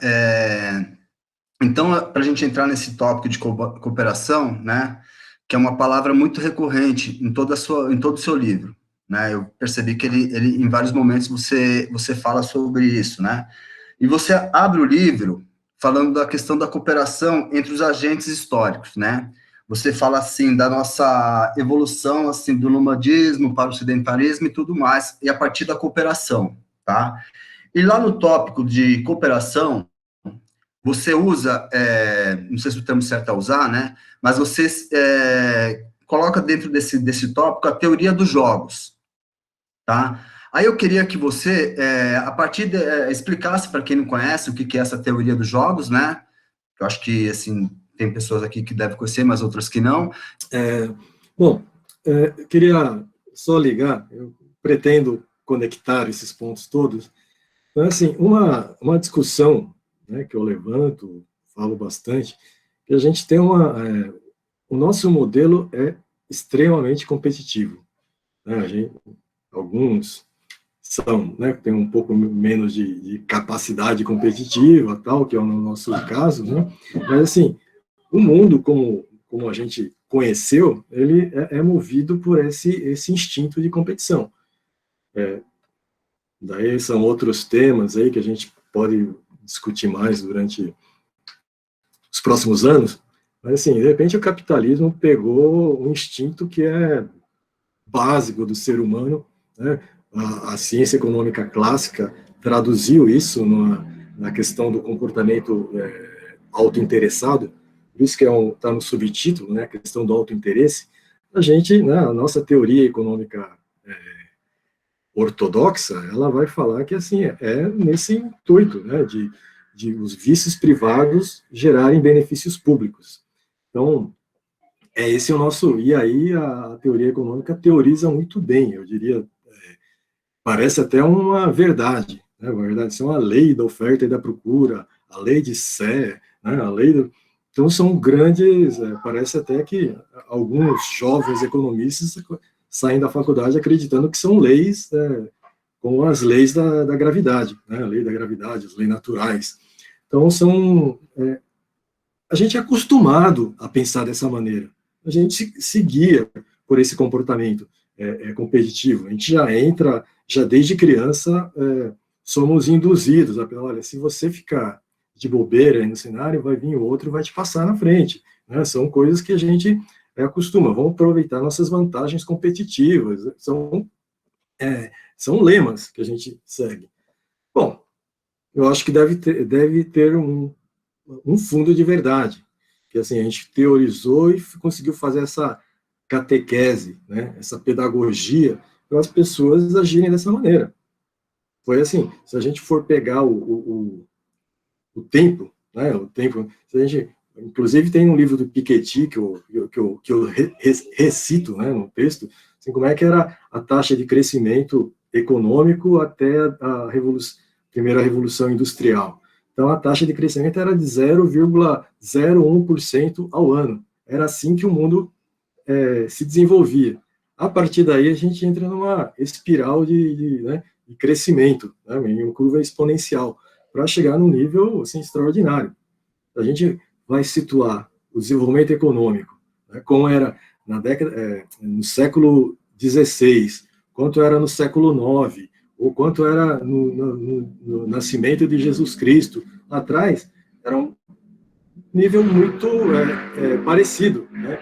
Então, para a gente entrar nesse tópico de cooperação, né, que é uma palavra muito recorrente em todo o seu livro, né, eu percebi que ele em vários momentos você fala sobre isso, né, e você abre o livro falando da questão da cooperação entre os agentes históricos, né, você fala, assim, da nossa evolução, assim, do nomadismo para o sedentarismo e tudo mais, e a partir da cooperação, tá? E lá no tópico de cooperação, você usa, não sei se o termo certo é usar, né, mas você coloca dentro desse tópico a teoria dos jogos, tá? Aí eu queria que você, a partir explicasse para quem não conhece o que é essa teoria dos jogos, né, eu acho que, assim, tem pessoas aqui que devem conhecer, mas outras que não. Queria só ligar, eu pretendo conectar esses pontos todos. Então, assim, uma discussão, né, que eu levanto, falo bastante, que a gente tem o nosso modelo é extremamente competitivo, né, alguns são, né, tem um pouco menos de capacidade competitiva, tal, que é o nosso caso, né, mas, assim, o mundo, como a gente conheceu, ele é movido por esse instinto de competição. Daí são outros temas aí que a gente pode discutir mais durante os próximos anos, mas, assim, de repente o capitalismo pegou um instinto que é básico do ser humano, né? A ciência econômica clássica traduziu isso na questão do comportamento autointeressado, por isso que está no subtítulo, né, a questão do autointeresse. Né, a nossa teoria econômica ortodoxa, ela vai falar que, assim, nesse intuito, né, de os vícios privados gerarem benefícios públicos. Então, esse é o nosso... E aí a teoria econômica teoriza muito bem, eu diria, parece até uma verdade, né, na verdade, isso é uma lei da oferta e da procura, a lei de Sé, né, a lei do... Então, são grandes... parece até que alguns jovens economistas saem da faculdade acreditando que são leis, como as leis da gravidade, né, a lei da gravidade, as leis naturais. Então, a gente é acostumado a pensar dessa maneira. A gente se guia por esse comportamento competitivo. A gente já desde criança, somos induzidos a pensar, olha, se você ficar de bobeira aí no cenário, vai vir o outro e vai te passar na frente. Né? São coisas que a gente acostuma. Vamos aproveitar nossas vantagens competitivas. São lemas que a gente segue. Bom, eu acho que deve ter um fundo de verdade, que, assim, a gente teorizou e conseguiu fazer essa catequese, né, essa pedagogia, para as pessoas agirem dessa maneira. Foi assim, se a gente for pegar o tempo, né, se a gente, inclusive tem um livro do Piketty que eu recito, né, no texto, assim, como é que era a taxa de crescimento econômico até a primeira revolução industrial. Então, a taxa de crescimento era de 0,01% ao ano. Era assim que o mundo se desenvolvia. A partir daí, a gente entra numa espiral de crescimento, né, em uma curva exponencial, para chegar num nível, assim, extraordinário. A gente vai situar o desenvolvimento econômico, né, como era no século XVI, quanto era no século IX, ou quanto era no nascimento de Jesus Cristo. Lá atrás, era um nível muito parecido, né?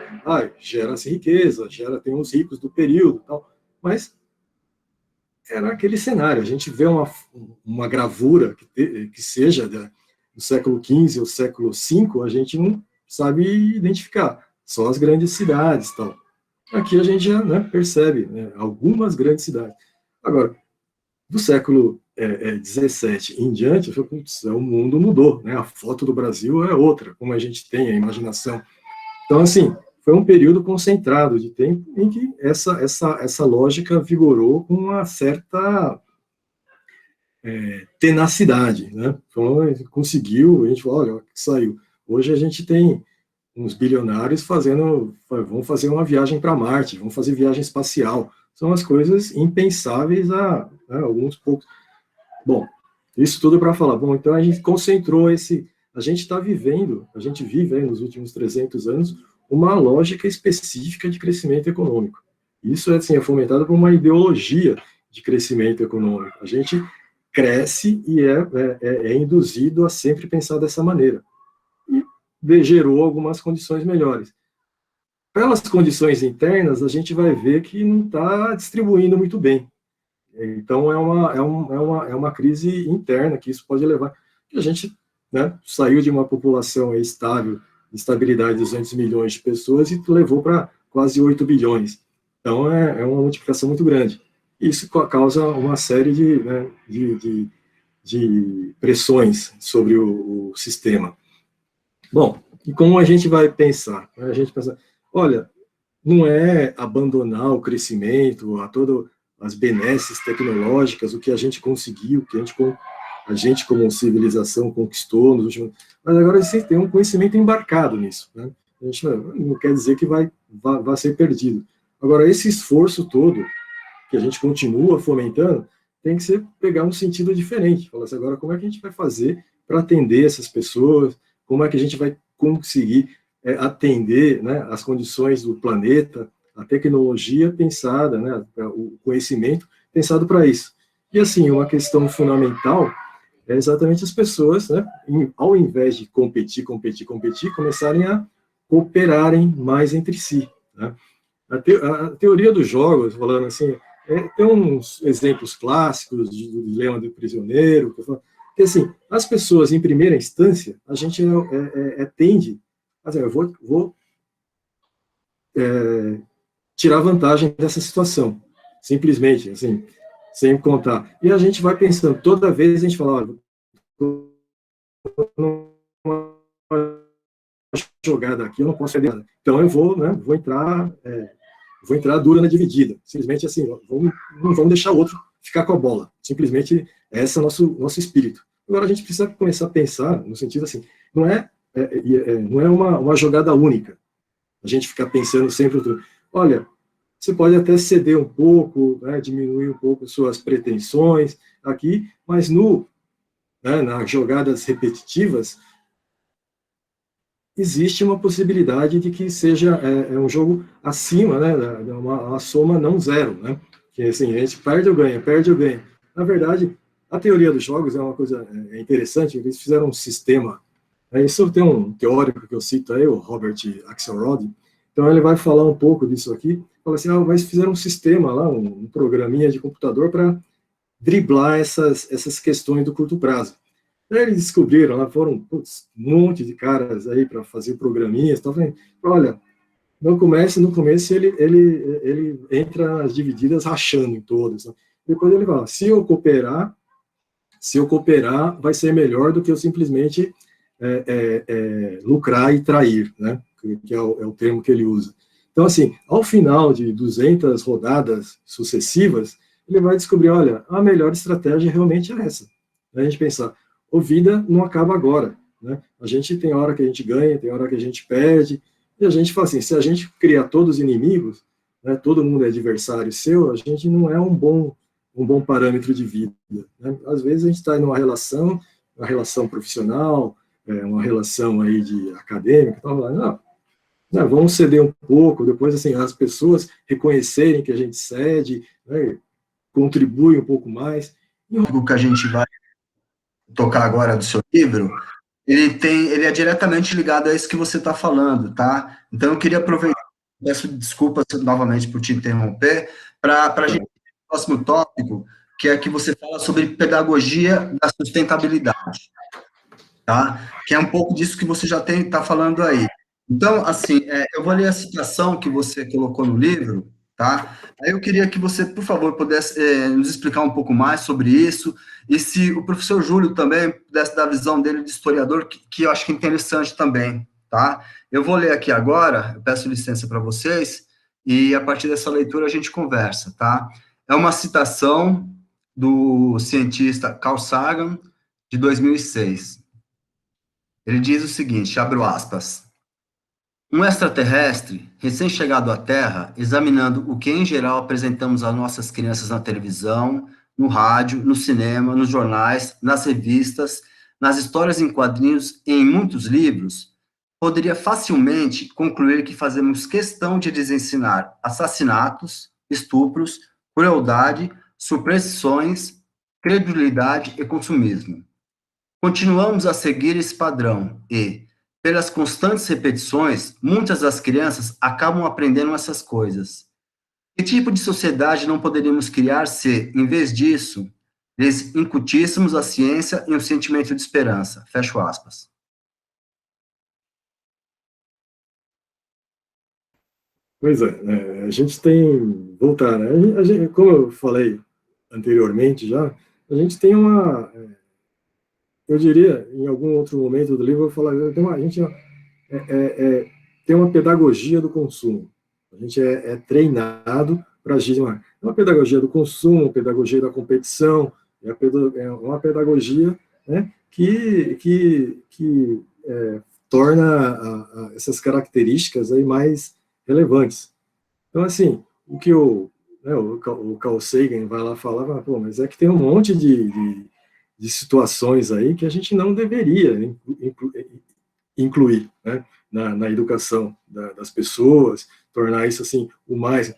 Gera-se riqueza, tem os ricos do período, tal, mas era aquele cenário. A gente vê uma gravura que seja do século XV ou século V, a gente não sabe identificar, só as grandes cidades, tal. Aqui a gente já, né, percebe, né, algumas grandes cidades. Agora, do século XVII em diante, eu falei, putz, o mundo mudou, né? A foto do Brasil é outra, como a gente tem a imaginação. Então, assim, foi um período concentrado de tempo em que essa lógica vigorou com uma certa tenacidade, né? Então, conseguiu, a gente falou, olha, saiu. Hoje a gente tem uns bilionários vão fazer uma viagem para Marte, vão fazer viagem espacial. São as coisas impensáveis há alguns poucos. Bom, isso tudo para falar. Bom, então a gente concentrou a gente vive aí nos últimos 300 anos uma lógica específica de crescimento econômico. Isso é fomentado por uma ideologia de crescimento econômico. A gente cresce e é induzido a sempre pensar dessa maneira. E gerou algumas condições melhores. Pelas condições internas, a gente vai ver que não está distribuindo muito bem. Então, é uma crise interna que isso pode levar. A gente, né, saiu de uma população estável, estabilidade de 200 milhões de pessoas e levou para quase 8 bilhões. Então, é uma multiplicação muito grande. Isso causa uma série de pressões sobre o sistema. Bom, e como a gente vai pensar? A gente pensa, olha, não é abandonar o crescimento, todas as benesses tecnológicas, o que a gente conseguiu, que a gente como civilização conquistou nos últimos... Mas agora a gente tem um conhecimento embarcado nisso, né? A gente não quer dizer que vai ser perdido. Agora, esse esforço todo, que a gente continua fomentando, tem que pegar um sentido diferente. Falar assim, agora, como é que a gente vai fazer para atender essas pessoas? Como é que a gente vai conseguir atender, né, as condições do planeta, a tecnologia pensada, né, o conhecimento pensado para isso. E, assim, uma questão fundamental é exatamente as pessoas, né, ao invés de competir, começarem a cooperarem mais entre si, né? A teoria dos jogos, falando assim, tem uns exemplos clássicos do dilema do prisioneiro, que, assim, as pessoas, em primeira instância, a gente tende a dizer, eu vou tirar vantagem dessa situação, simplesmente, assim, sem contar. E a gente vai pensando, toda vez a gente fala, olha, jogada aqui, eu não posso fazer nada. Então eu vou entrar dura na dividida. Simplesmente assim, não vamos deixar o outro ficar com a bola. Simplesmente esse é o nosso espírito. Agora a gente precisa começar a pensar no sentido assim, não é uma jogada única. A gente ficar pensando sempre, olha, você pode até ceder um pouco, né, diminuir um pouco suas pretensões aqui, mas nas jogadas repetitivas, existe uma possibilidade de que seja um jogo acima, né, uma soma não zero, né, que assim, a gente perde ou ganha. Na verdade, a teoria dos jogos é uma coisa interessante, eles fizeram um sistema, isso tem um teórico que eu cito aí, o Robert Axelrod, então ele vai falar um pouco disso aqui, fala assim, mas fizeram um sistema lá, um programinha de computador para driblar essas questões do curto prazo. Daí eles descobriram, lá foram um monte de caras aí para fazer programinhas, tá vendo? Olha, no começo ele entra nas divididas rachando em todas. Né? Depois ele fala, se eu cooperar, vai ser melhor do que eu simplesmente lucrar e trair, né? Que é o termo que ele usa. Então, assim, ao final de 200 rodadas sucessivas, ele vai descobrir, olha, a melhor estratégia realmente é essa. A gente pensar, a vida não acaba agora, né? A gente tem hora que a gente ganha, tem hora que a gente perde, e a gente fala assim, se a gente criar todos inimigos, né, todo mundo é adversário seu, a gente não é um bom parâmetro de vida, né? Às vezes a gente está em uma relação profissional, uma relação aí de acadêmica, então, vamos ceder um pouco, depois assim, as pessoas reconhecerem que a gente cede, né? contribui um pouco mais. O que a gente vai tocar agora do seu livro, ele é diretamente ligado a isso que você está falando, tá? Então, eu queria aproveitar, peço desculpas novamente por te interromper, para a gente ir para o próximo tópico, que é que você fala sobre pedagogia da sustentabilidade, tá? Que é um pouco disso que você já está falando aí. Então, assim, eu vou ler a citação que você colocou no livro, tá? Aí eu queria que você, por favor, pudesse nos explicar um pouco mais sobre isso, e se o professor Júlio também pudesse dar a visão dele de historiador, que eu acho que é interessante também, tá? Eu vou ler aqui agora, eu peço licença para vocês, e a partir dessa leitura a gente conversa, tá? É uma citação do cientista Carl Sagan, de 2006. Ele diz o seguinte, abro aspas: um extraterrestre, recém-chegado à Terra, examinando o que em geral apresentamos às nossas crianças na televisão, no rádio, no cinema, nos jornais, nas revistas, nas histórias em quadrinhos e em muitos livros, poderia facilmente concluir que fazemos questão de lhes ensinar assassinatos, estupros, crueldade, superstições, credulidade e consumismo. Continuamos a seguir esse padrão e, pelas constantes repetições, muitas das crianças acabam aprendendo essas coisas. Que tipo de sociedade não poderíamos criar se, em vez disso, lhes incutíssemos a ciência e um sentimento de esperança? Fecho aspas. Pois é, a gente tem, voltar, né? Como eu falei anteriormente já, a gente tem eu diria, em algum outro momento do livro, eu vou falar, a gente tem uma pedagogia do consumo. A gente é treinado para agir uma pedagogia do consumo, uma pedagogia da competição, é uma pedagogia, né, que torna essas características aí mais relevantes. Então, assim, o que o Carl Sagan vai lá falar, pô, mas é que tem um monte de situações aí que a gente não deveria incluir, né, na educação das pessoas, tornar isso assim o mais.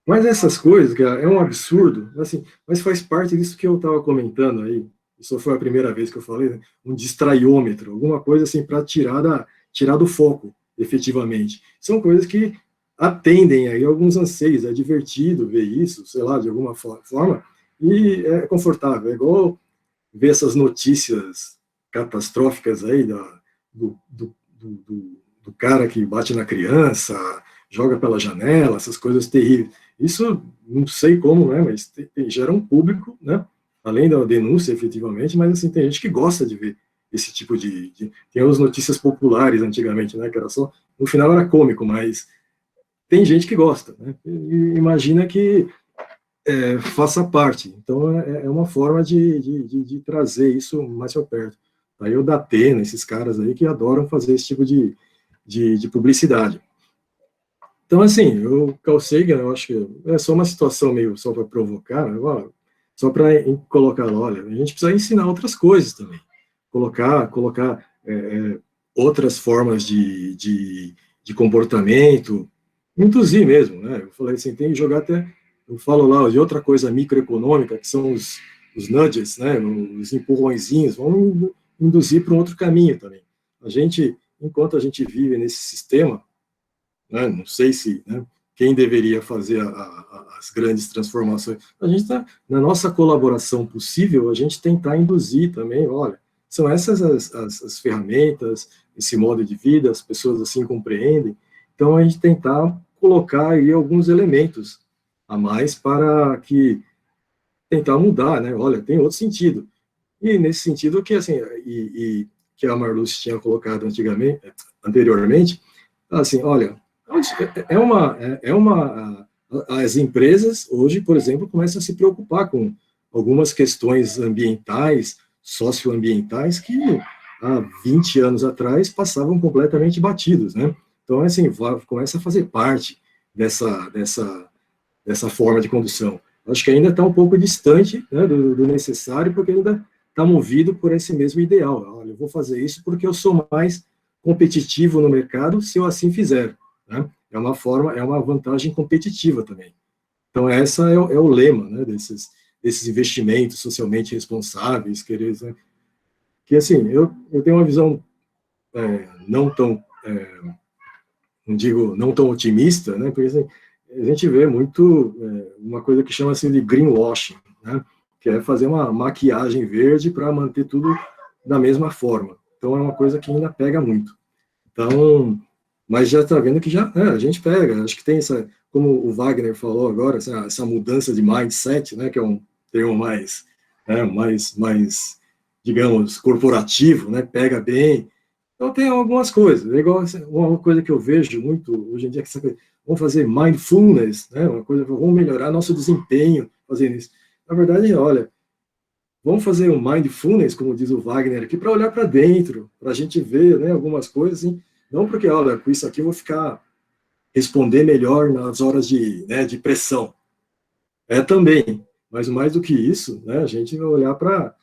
Mas essas coisas, que é um absurdo, assim, mas faz parte disso que eu estava comentando aí. Isso foi a primeira vez que eu falei, né, um distraiômetro, alguma coisa assim para tirar do foco, efetivamente. São coisas que atendem aí alguns anseios, é divertido ver isso, sei lá, de alguma forma, e é confortável. É igual ver essas notícias catastróficas aí do cara que bate na criança, joga pela janela, essas coisas terríveis. Isso, não sei como, né, mas gera um público, né, além da denúncia, efetivamente, mas assim, tem gente que gosta de ver esse tipo tem as notícias populares antigamente, né, que era só, no final era cômico, mas tem gente que gosta, né, e imagina que faça parte. Então, é uma forma de trazer isso mais para perto. Aí o Datena, esses caras aí que adoram fazer esse tipo de publicidade. Então, assim, o Carl Sagan, eu acho que é só uma situação meio só para provocar, só para colocar, olha, a gente precisa ensinar outras coisas também. Colocar outras formas de comportamento, induzir mesmo, né? Eu falei assim, tem que jogar até. Eu falo lá de outra coisa microeconômica, que são os nudges, né, os empurrõezinhos, vamos induzir para um outro caminho também. A gente, enquanto a gente vive nesse sistema, né, não sei se, né, quem deveria fazer as grandes transformações, a gente está, na nossa colaboração possível, a gente tentar induzir também, olha, são essas as ferramentas, esse modo de vida, as pessoas assim compreendem, então a gente tentar colocar aí alguns elementos a mais para tentar mudar, né? Olha, tem outro sentido. E nesse sentido que, assim, que a Marluce tinha colocado anteriormente, assim, olha, as empresas hoje, por exemplo, começam a se preocupar com algumas questões ambientais, socioambientais, que há 20 anos atrás passavam completamente batidos, né? Então, assim, começa a fazer parte dessa forma de condução. Acho que ainda está um pouco distante, né, do necessário, porque ainda está movido por esse mesmo ideal. Olha, eu vou fazer isso porque eu sou mais competitivo no mercado se eu assim fizer. Né? É uma vantagem competitiva também. Então, essa é o lema, né, desses investimentos socialmente responsáveis, né, que, assim, eu tenho uma visão não tão, não digo não tão otimista, né, porque assim, a gente vê muito uma coisa que chama-se de greenwashing, né, que é fazer uma maquiagem verde para manter tudo da mesma forma. Então, é uma coisa que ainda pega muito. Então, mas já está vendo que a gente pega, acho que tem como o Wagner falou agora, essa mudança de mindset, né, que é um termo mais, digamos, corporativo, né, pega bem. Então, tem algumas coisas, é igual uma coisa que eu vejo muito hoje em dia, que vamos fazer mindfulness, né, uma coisa, vamos melhorar nosso desempenho fazendo isso. Na verdade, olha, vamos fazer um mindfulness, como diz o Wagner aqui, para olhar para dentro, para a gente ver, né, algumas coisas, assim, não porque, olha, com isso aqui eu vou responder melhor nas horas de pressão. É também, mas mais do que isso, né, a gente vai olhar para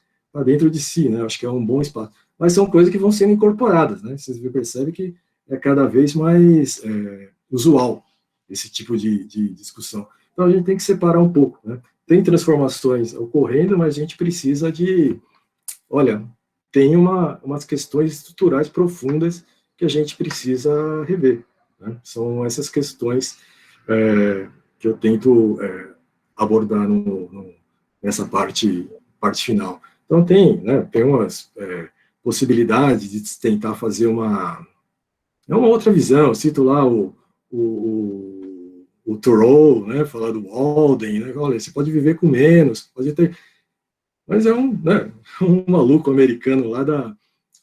dentro de si, né, acho que é um bom espaço. Mas são coisas que vão sendo incorporadas, né, vocês percebem que é cada vez mais usual esse tipo de discussão. Então a gente tem que separar um pouco, né. Tem transformações ocorrendo, mas a gente precisa olha, tem umas questões estruturais profundas que a gente precisa rever, né? São essas questões que eu tento abordar nessa parte final. Então tem umas possibilidades de tentar fazer uma outra visão. Eu cito lá o Thoreau, né, falar do Walden, né, olha, você pode viver com menos, pode ter, mas é um maluco americano lá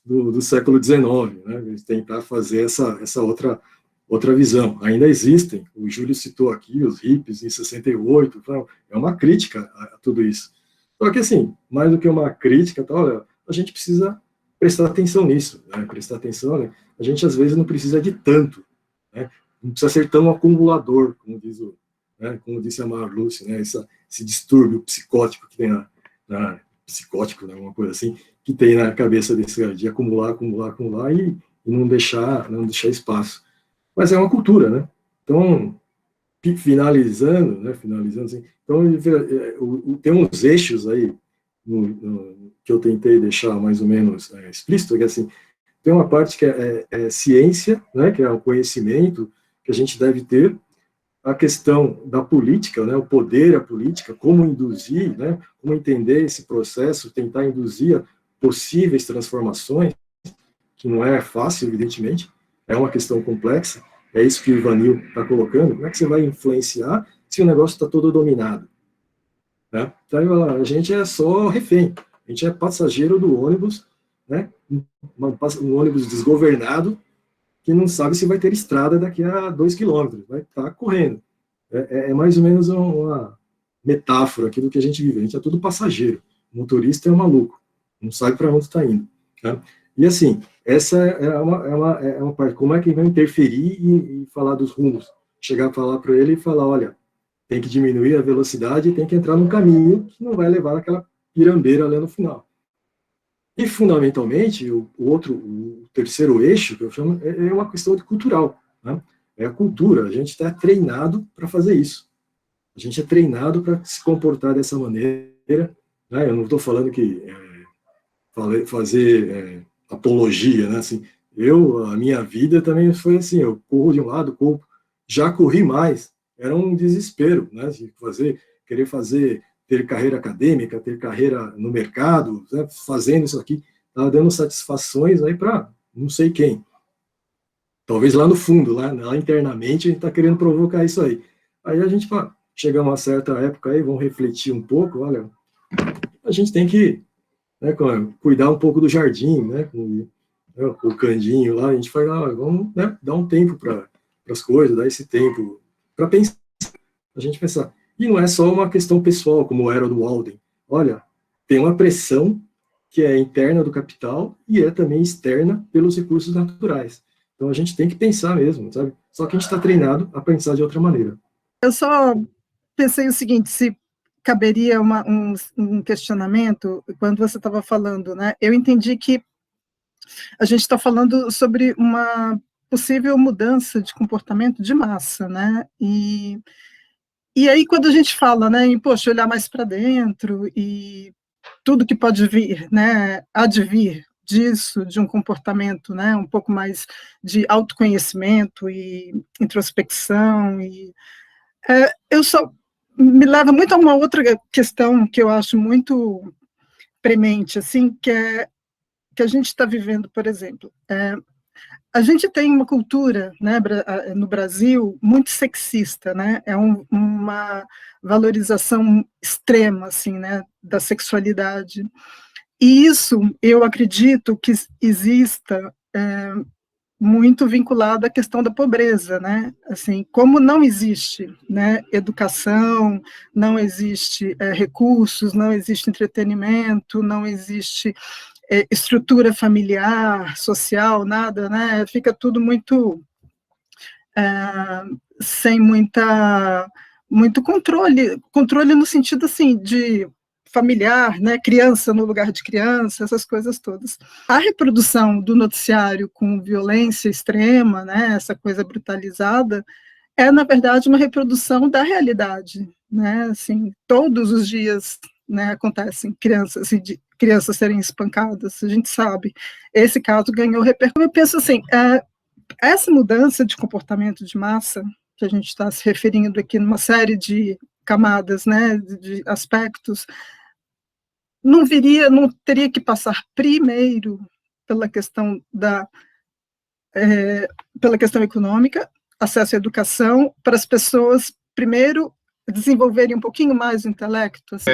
do século XIX, né, tentar fazer essa outra visão. Ainda existem, o Júlio citou aqui os hippies em 68, então, é uma crítica a tudo isso. Só que, assim, mais do que uma crítica, olha, a gente precisa prestar atenção nisso, né, prestar atenção, né, a gente às vezes não precisa de tanto, né, não precisa ser tão acumulador, como disse a Marluce, né, esse distúrbio psicótico que tem psicótico, né, uma coisa assim, que tem na cabeça desse cara, de acumular e não deixar espaço. Mas é uma cultura, né? Então, finalizando assim, então tem uns eixos aí que eu tentei deixar mais ou menos explícito, que assim, tem uma parte que é ciência, né, que é o conhecimento que a gente deve ter, a questão da política, né, o poder, a política, como induzir, né, como entender esse processo, tentar induzir a possíveis transformações, que não é fácil, evidentemente, é uma questão complexa, é isso que o Ivanil está colocando, como é que você vai influenciar se o negócio está todo dominado? Né? Então, a gente é só refém, a gente é passageiro do ônibus, né, um ônibus desgovernado, que não sabe se vai ter estrada daqui a 2 quilômetros, vai estar correndo. É mais ou menos uma metáfora aqui do que a gente vive. A gente é tudo passageiro. O motorista é um maluco, não sabe para onde está indo. Tá? E assim, essa é uma parte. Como é que vai interferir e falar dos rumos? Chegar a falar para ele e falar, olha, tem que diminuir a velocidade e tem que entrar num caminho que não vai levar aquela pirambeira ali no final. E, fundamentalmente, o terceiro eixo, que eu chamo, é uma questão cultural. Né? É a cultura. A gente está treinado para fazer isso. A gente é treinado para se comportar dessa maneira. Né? Eu não estou falando que fazer apologia. Né? Assim, a minha vida também foi assim, eu corro de um lado, já corri mais. Era um desespero, né? De querer ter carreira acadêmica, ter carreira no mercado, né, fazendo isso aqui, estava dando satisfações aí para não sei quem. Talvez lá no fundo, lá internamente, a gente está querendo provocar isso aí. Aí a gente, chegar a uma certa época aí, vamos refletir um pouco, olha, a gente tem que cuidar um pouco do jardim, né, com o candinho lá, a gente vai lá, vamos dar um tempo para as coisas, dar esse tempo para pensar, a gente pensar. E não é só uma questão pessoal, como era do Walden. Olha, tem uma pressão que é interna do capital e é também externa pelos recursos naturais. Então a gente tem que pensar mesmo, sabe? Só que a gente está treinado a pensar de outra maneira. Eu só pensei o seguinte, se caberia um questionamento, quando você estava falando, né? Eu entendi que a gente está falando sobre uma possível mudança de comportamento de massa, né? E E aí, quando a gente fala, né, em, poxa, olhar mais para dentro e tudo que pode vir, né, advir disso, de um comportamento, né, um pouco mais de autoconhecimento e introspecção, eu só me leva muito a uma outra questão que eu acho muito premente, assim, que é que a gente está vivendo, por exemplo, a gente tem uma cultura, né, no Brasil muito sexista, né, uma valorização extrema, assim, né, da sexualidade, e isso eu acredito que exista muito vinculado à questão da pobreza, né, assim, como não existe, né, educação, não existe recursos, não existe entretenimento, não existe estrutura familiar, social, nada, né? Fica tudo muito sem muito controle no sentido assim de familiar, né? Criança no lugar de criança, essas coisas todas. A reprodução do noticiário com violência extrema, né? Essa coisa brutalizada, na verdade uma reprodução da realidade, né? Assim, todos os dias, né, acontecem crianças serem espancadas, a gente sabe. Esse caso ganhou repercussão. Eu penso assim, essa mudança de comportamento de massa, que a gente está se referindo aqui numa série de camadas, né, de aspectos, não teria que passar primeiro pela questão pela questão econômica, acesso à educação, para as pessoas, primeiro, desenvolverem um pouquinho mais o intelecto? Assim.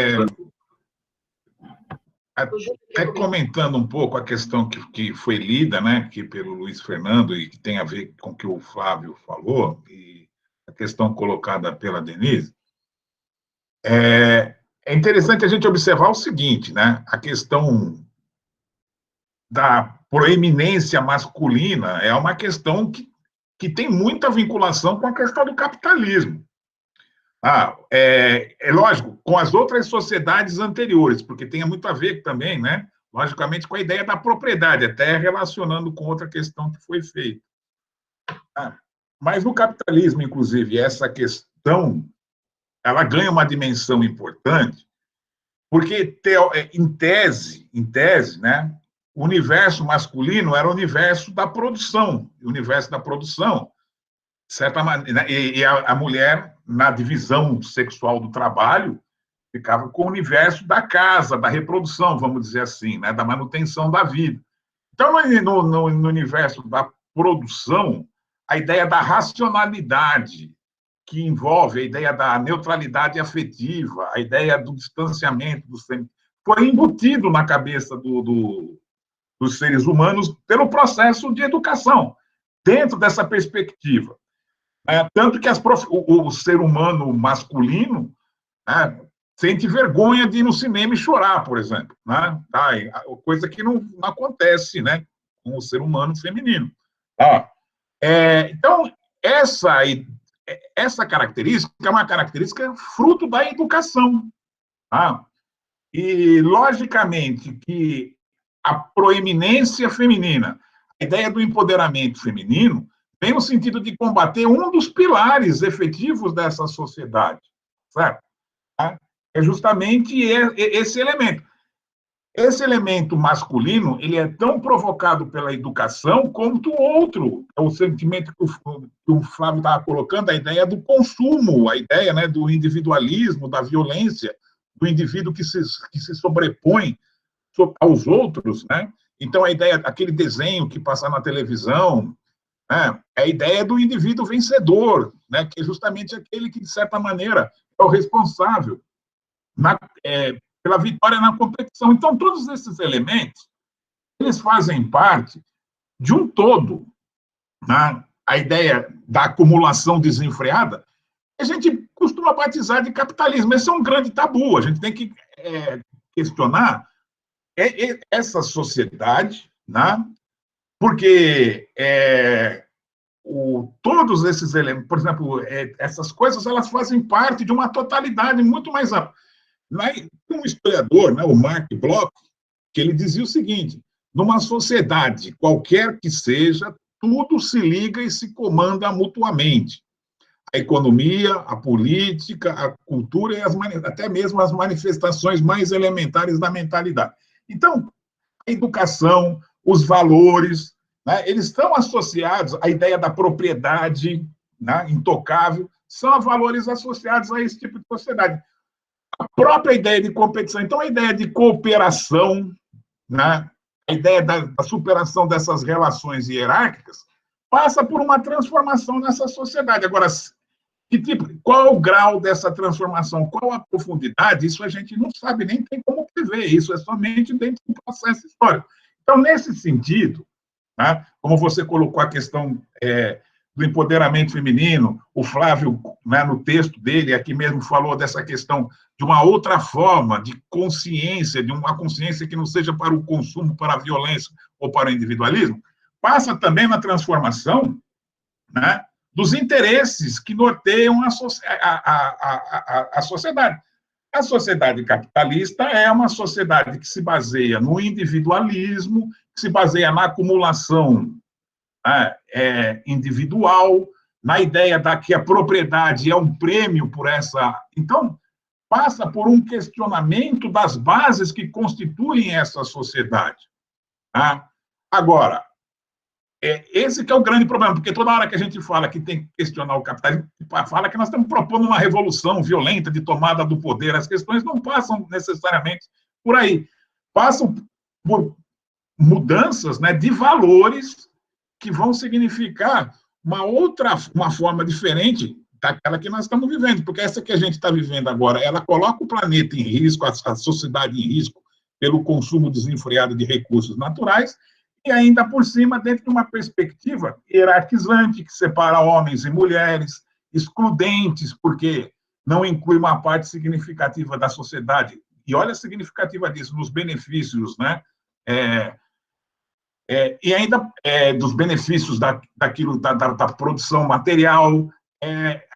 Até comentando um pouco a questão que foi lida, né, aqui pelo Luiz Fernando, e que tem a ver com o que o Flávio falou, e a questão colocada pela Denise, é interessante a gente observar o seguinte, né, a questão da proeminência masculina é uma questão que tem muita vinculação com a questão do capitalismo. É lógico, com as outras sociedades anteriores, porque tem muito a ver também, né, logicamente, com a ideia da propriedade, até relacionando com outra questão que foi feita. Mas no capitalismo, inclusive, essa questão, ela ganha uma dimensão importante, porque, em tese, né, o universo masculino era o universo da produção, de certa maneira, e a mulher, na divisão sexual do trabalho, ficava com o universo da casa, da reprodução, vamos dizer assim, né, da manutenção da vida. Então, no universo da produção, a ideia da racionalidade, que envolve a ideia da neutralidade afetiva, a ideia do distanciamento, foi embutido na cabeça dos seres humanos pelo processo de educação, dentro dessa perspectiva. Tanto que o ser humano masculino sente vergonha de ir no cinema e chorar, por exemplo, né? Coisa que não acontece, né, com o ser humano feminino. Então, essa característica é uma característica fruto da educação. E, logicamente, que a proeminência feminina, a ideia do empoderamento feminino, vem no sentido de combater um dos pilares efetivos dessa sociedade, certo? É justamente esse elemento. Esse elemento masculino, ele é tão provocado pela educação quanto o outro, é o sentimento que o Flávio estava colocando, a ideia do consumo, a ideia, né, do individualismo, da violência, do indivíduo que se sobrepõe aos outros, né? Então, a ideia, aquele desenho que passa na televisão, né, é a ideia do indivíduo vencedor, né, que é justamente aquele que, de certa maneira, é o responsável pela vitória na competição. Então, todos esses elementos, eles fazem parte de um todo, né? A ideia da acumulação desenfreada, a gente costuma batizar de capitalismo. Esse é um grande tabu, a gente tem que questionar essa sociedade, né? Porque todos esses elementos, por exemplo, essas coisas, elas fazem parte de uma totalidade muito mais ampla. Um historiador, né, o Mark Bloch, que ele dizia o seguinte: numa sociedade qualquer que seja, tudo se liga e se comanda mutuamente. a economia, a política, a cultura e até mesmo as manifestações mais elementares da mentalidade. Então, a educação, os valores, né, eles estão associados à ideia da propriedade, né, intocável, são valores associados a esse tipo de sociedade. A própria ideia de competição, então a ideia de cooperação, né, a ideia da superação dessas relações hierárquicas, passa por uma transformação nessa sociedade. Agora, qual é o grau dessa transformação? Qual a profundidade? Isso a gente não sabe, nem tem como prever. Isso é somente dentro do processo histórico. Então, nesse sentido, né, como você colocou a questão do empoderamento feminino, o Flávio, né, no texto dele, aqui mesmo falou dessa questão de uma outra forma de consciência, de uma consciência que não seja para o consumo, para a violência ou para o individualismo, passa também na transformação, né, dos interesses que norteiam a sociedade. A sociedade capitalista é uma sociedade que se baseia no individualismo, que se baseia na acumulação, né, individual, na ideia que a propriedade é um prêmio por essa... Então, passa por um questionamento das bases que constituem essa sociedade. Tá? Agora, esse que é o grande problema, porque toda hora que a gente fala que tem que questionar o capitalismo, fala que nós estamos propondo uma revolução violenta de tomada do poder. As questões não passam necessariamente por aí. Passam por mudanças, né, de valores que vão significar uma forma diferente daquela que nós estamos vivendo, porque essa que a gente está vivendo agora, ela coloca o planeta em risco, a sociedade em risco, pelo consumo desenfreado de recursos naturais, e ainda por cima, dentro de uma perspectiva hierarquizante, que separa homens e mulheres, excludentes, porque não inclui uma parte significativa da sociedade. E olha a significativa disso, nos benefícios, né? E ainda dos benefícios daquilo, da produção material,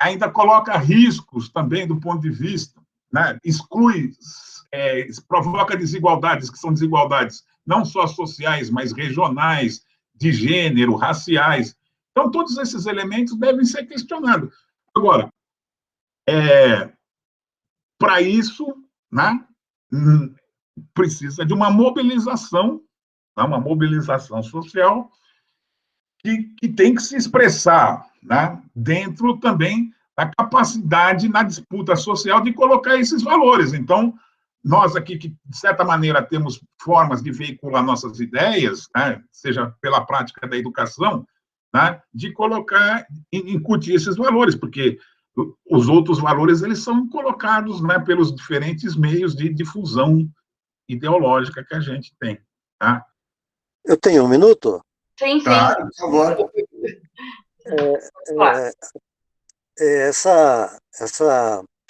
ainda coloca riscos também do ponto de vista, né? Exclui, provoca desigualdades, que são desigualdades não só sociais, mas regionais, de gênero, raciais. Então, todos esses elementos devem ser questionados. Agora, para isso, né, precisa de uma mobilização social que tem que se expressar, né, dentro também da capacidade na disputa social de colocar esses valores. Então, nós aqui, que, de certa maneira, temos formas de veicular nossas ideias, né, seja pela prática da educação, né, de colocar, incutir esses valores, porque os outros valores, eles são colocados, né, pelos diferentes meios de difusão ideológica que a gente tem. Tá? Eu tenho um minuto? Sim, sim. Tá, por favor. Essa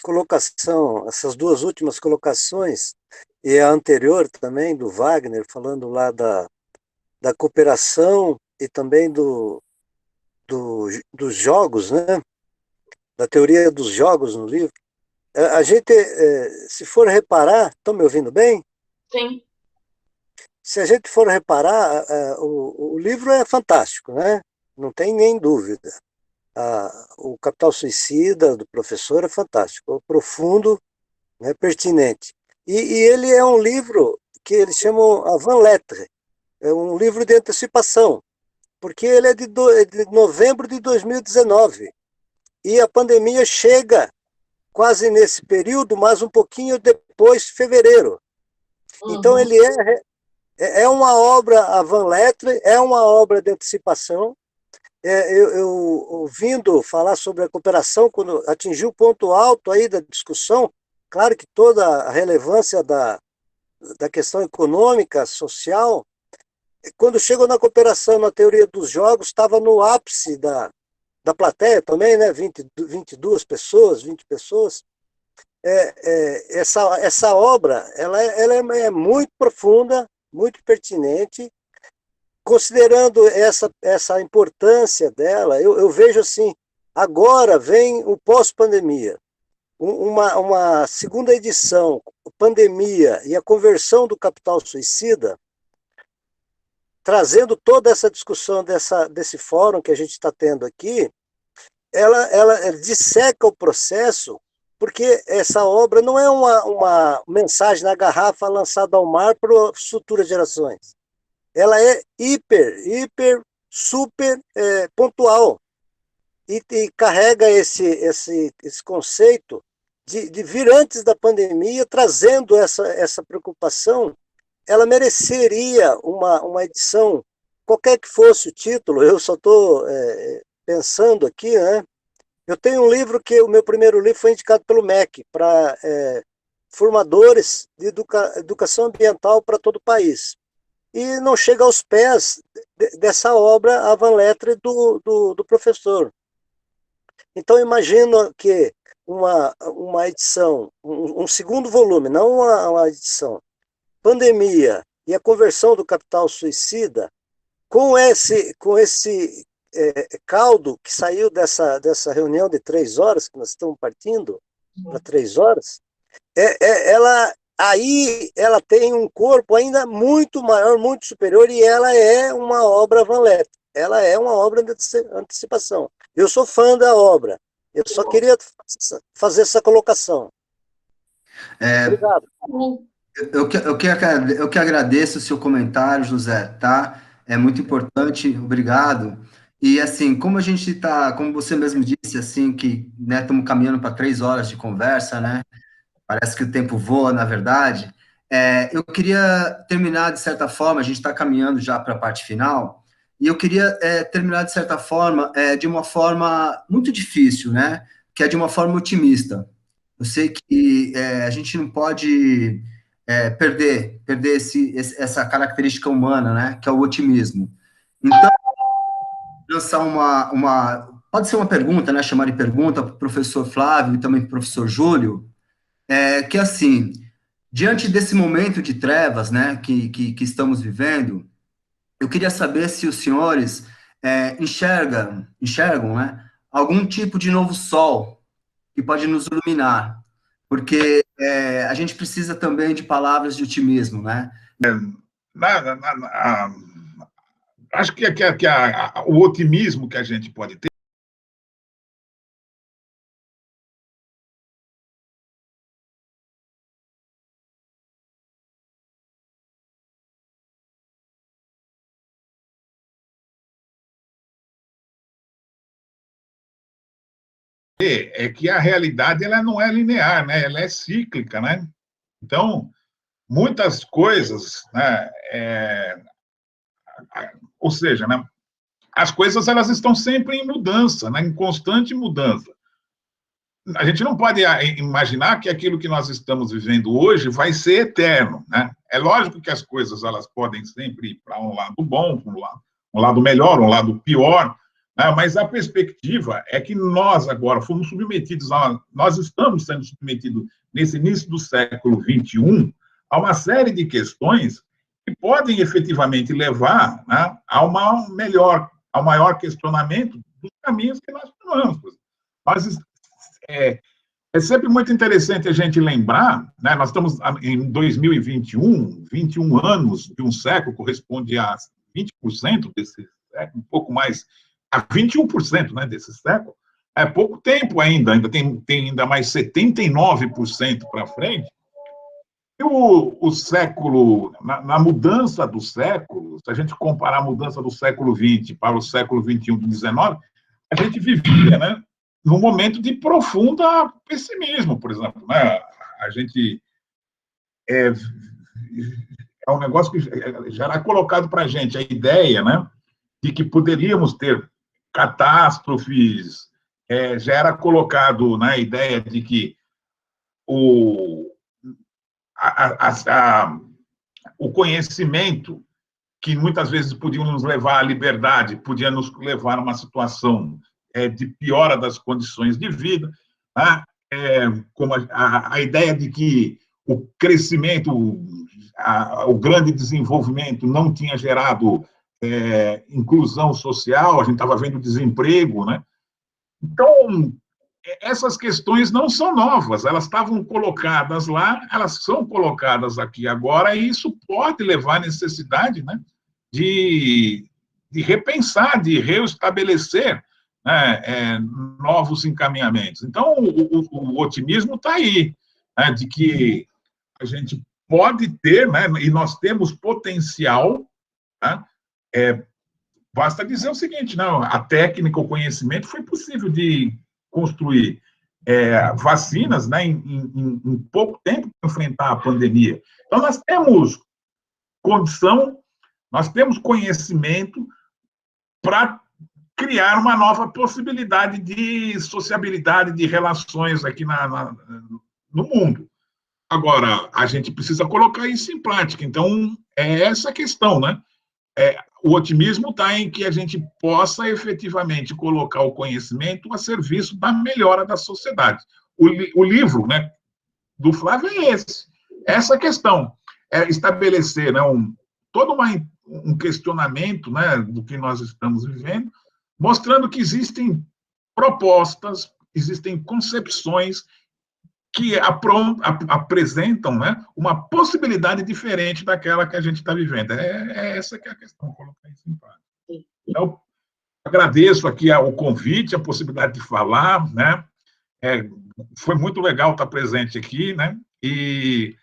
colocação, essas duas últimas colocações, e a anterior também, do Wagner, falando lá da cooperação e também dos jogos, né? Da teoria dos jogos no livro, a gente, se for reparar, estão me ouvindo bem? Sim. Se a gente for reparar, o livro é fantástico, né? Não tem nem dúvida. O Capital Suicida, do professor, é fantástico, profundo, né, pertinente. E ele é um livro que eles chamam avant lettre, é um livro de antecipação, porque ele é de novembro de 2019, e a pandemia chega quase nesse período, mas um pouquinho depois, fevereiro. Então, ele é uma obra avant lettre, é uma obra de antecipação. Eu ouvindo falar sobre a cooperação, quando atingiu o ponto alto aí da discussão, claro que toda a relevância da questão econômica, social, quando chegou na cooperação, na teoria dos jogos, estava no ápice da plateia também, né? 22 pessoas, 20 pessoas. Essa obra, ela é muito profunda, muito pertinente. Considerando essa importância dela, eu vejo assim, agora vem o pós-pandemia, uma segunda edição, pandemia e a conversão do Capital Suicida, trazendo toda essa discussão desse fórum que a gente está tendo aqui, ela disseca o processo, porque essa obra não é uma mensagem na garrafa lançada ao mar para futuras gerações. Ela é super pontual e carrega esse conceito de vir antes da pandemia, trazendo essa preocupação. Ela mereceria uma edição, qualquer que fosse o título. Eu só estou pensando aqui, né? Eu tenho um livro o meu primeiro livro foi indicado pelo MEC para formadores de educação ambiental para todo o país. E não chega aos pés dessa obra, a Van Lettre, do professor. Então, imagino que uma edição, um segundo volume, não uma edição, Pandemia e a Conversão do Capital Suicida, com esse caldo que saiu dessa reunião de 3 horas, que nós estamos partindo para 3 horas, ela tem um corpo ainda muito maior, muito superior, e ela é uma obra Van Lettre. Ela é uma obra de antecipação. Eu sou fã da obra. Eu só queria fazer essa colocação. Obrigado. Eu que agradeço o seu comentário, José, tá? É muito importante, obrigado. E, assim, como a gente está, como você mesmo disse, assim, que, né, estamos caminhando para 3 horas de conversa, né? Parece que o tempo voa, na verdade. Eu queria terminar, de certa forma, a gente está caminhando já para a parte final, e eu queria terminar, de certa forma, de uma forma muito difícil, né? Que é de uma forma otimista. Eu sei que a gente não pode perder essa característica humana, né? Que é o otimismo. Então, lançar pode ser uma pergunta, né? Chamar de pergunta para o professor Flávio e também para o professor Júlio, que assim, diante desse momento de trevas, né, que estamos vivendo, eu queria saber se os senhores enxergam, né, algum tipo de novo sol que pode nos iluminar, porque a gente precisa também de palavras de otimismo, né? Acho que o otimismo que a gente pode ter é que a realidade ela não é linear, né? Ela é cíclica, né? Então, muitas coisas, né? Ou seja, né? As coisas elas estão sempre em mudança, né? Em constante mudança. A gente não pode imaginar que aquilo que nós estamos vivendo hoje vai ser eterno, né? É lógico que as coisas elas podem sempre ir para um lado bom, um lado melhor, um lado pior, né? Mas a perspectiva é que nós agora fomos submetidos nós estamos sendo submetidos nesse início do século XXI a uma série de questões que podem efetivamente levar, né, ao maior questionamento dos caminhos que nós tomamos. Mas é sempre muito interessante a gente lembrar, né, nós estamos em 2021, 21 anos de um século, corresponde a 20% desse século, um pouco mais, a 21%, né, desse século, é pouco tempo ainda tem ainda mais 79% para frente. E o século, na mudança do século, se a gente comparar a mudança do século XX para o século XXI do XIX, a gente vivia, né, num momento de profunda pessimismo, por exemplo. Né? A gente é um negócio que já era colocado para a gente a ideia, né, de que poderíamos ter catástrofes, já era colocado, né, a ideia de que o conhecimento, que muitas vezes podia nos levar à liberdade, podia nos levar a uma situação de piora das condições de vida, tá? Como a ideia de que o crescimento, o grande desenvolvimento não tinha gerado inclusão social, a gente estava vendo desemprego, né? Então, essas questões não são novas, elas estavam colocadas lá, elas são colocadas aqui agora, e isso pode levar à necessidade, né, de repensar, de reestabelecer né, novos encaminhamentos. Então, o otimismo está aí, né, de que a gente pode ter, né, e nós temos potencial, né, basta dizer o seguinte, não, a técnica, o conhecimento foi possível de construir vacinas, né, em pouco tempo para enfrentar a pandemia. Então, nós temos condição, nós temos conhecimento para criar uma nova possibilidade de sociabilidade, de relações aqui no mundo. Agora, a gente precisa colocar isso em prática. Então, é essa a questão, né? O otimismo está em que a gente possa efetivamente colocar o conhecimento a serviço da melhora da sociedade. O livro, né, do Flávio é essa questão, estabelecer, né, todo um questionamento, né, do que nós estamos vivendo, mostrando que existem propostas, existem concepções que apresentam, né, uma possibilidade diferente daquela que a gente está vivendo. Essa que é a questão, colocar isso em prática. Então, agradeço aqui o convite, a possibilidade de falar, né, foi muito legal estar presente aqui, né, e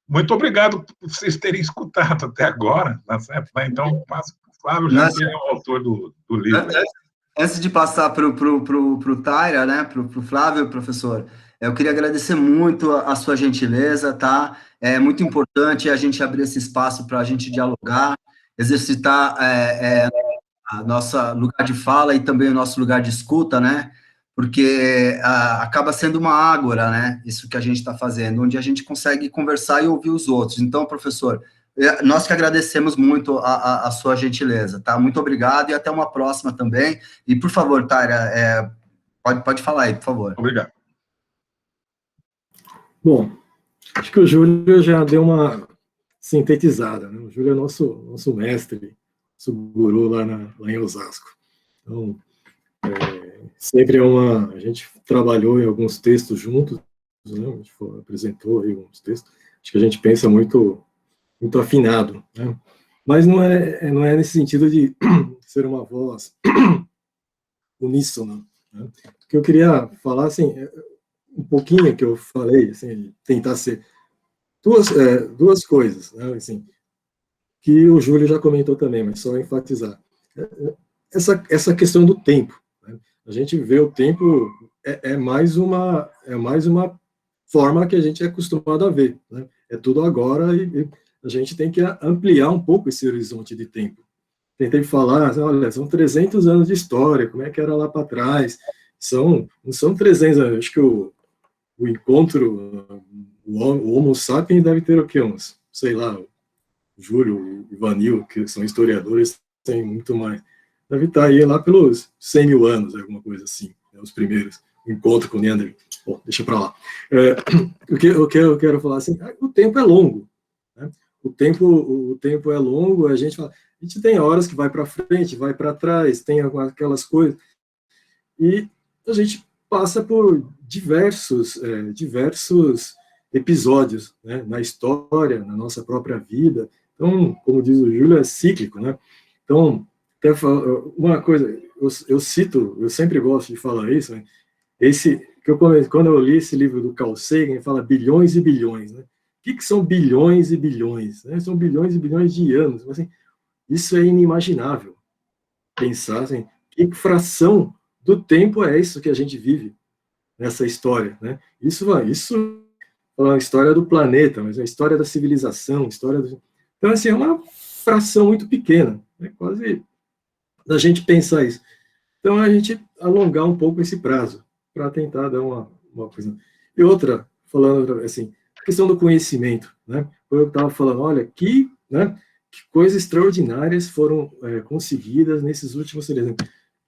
muito obrigado por vocês terem escutado até agora, tá certo? Então, passo para o Flávio, já que ele é o autor do livro. Antes de passar para o Taira, né, para o Flávio, professor, eu queria agradecer muito a sua gentileza, tá? É muito importante a gente abrir esse espaço para a gente dialogar, exercitar a nossa lugar de fala e também o nosso lugar de escuta, né? Porque acaba sendo uma ágora, né? Isso que a gente está fazendo, onde a gente consegue conversar e ouvir os outros. Então, professor, nós que agradecemos muito a sua gentileza, tá? Muito obrigado e até uma próxima também. E, por favor, Taira, pode falar aí, por favor. Obrigado. Bom, acho que o Júlio já deu uma sintetizada, né? O Júlio é nosso mestre, nosso guru lá em Osasco. Então, sempre a gente trabalhou em alguns textos juntos, né? A gente apresentou aí alguns textos. Acho que a gente pensa muito afinado, né? Mas não é nesse sentido de ser uma voz uníssona, né? O que eu queria falar, assim, um pouquinho que eu falei, assim, tentar ser duas coisas, né, assim, que o Júlio já comentou também, mas só enfatizar. Essa questão do tempo, né? A gente vê o tempo é mais uma forma que a gente é acostumado a ver, né? É tudo agora e a gente tem que ampliar um pouco esse horizonte de tempo. Tentei falar, olha, são 300 anos de história, como é que era lá para trás? Não são 300 anos, acho que o encontro, o Homo sapiens deve ter o quê? Uns, sei lá, o Júlio e Ivanil, que são historiadores, tem muito mais. Deve estar aí lá pelos 100 mil anos, alguma coisa assim, né, os primeiros. Encontro com o Neandertal. Bom, deixa para lá. O que eu quero falar assim, o tempo é longo, né? O tempo é longo, a gente tem horas que vai para frente, vai para trás, tem aquelas coisas, e a gente passa por diversos episódios, né, na história, na nossa própria vida. Então, como diz o Júlio, é cíclico, né? Então, até uma coisa, eu sempre gosto de falar isso, né? Quando eu li esse livro do Carl Sagan, fala bilhões e bilhões, né? O que são bilhões e bilhões? Né? São bilhões e bilhões de anos. Mas, assim, isso é inimaginável. Pensar, assim, que fração do tempo é isso que a gente vive nessa história, né? Isso é a história do planeta, mas é a história da civilização, Então, assim, é uma fração muito pequena, né? Quase da gente pensar isso. Então, a gente alongar um pouco esse prazo, para tentar dar uma coisa. E outra, falando assim, a questão do conhecimento, né? Eu estava falando, olha, que coisas extraordinárias foram conseguidas nesses últimos 3 anos.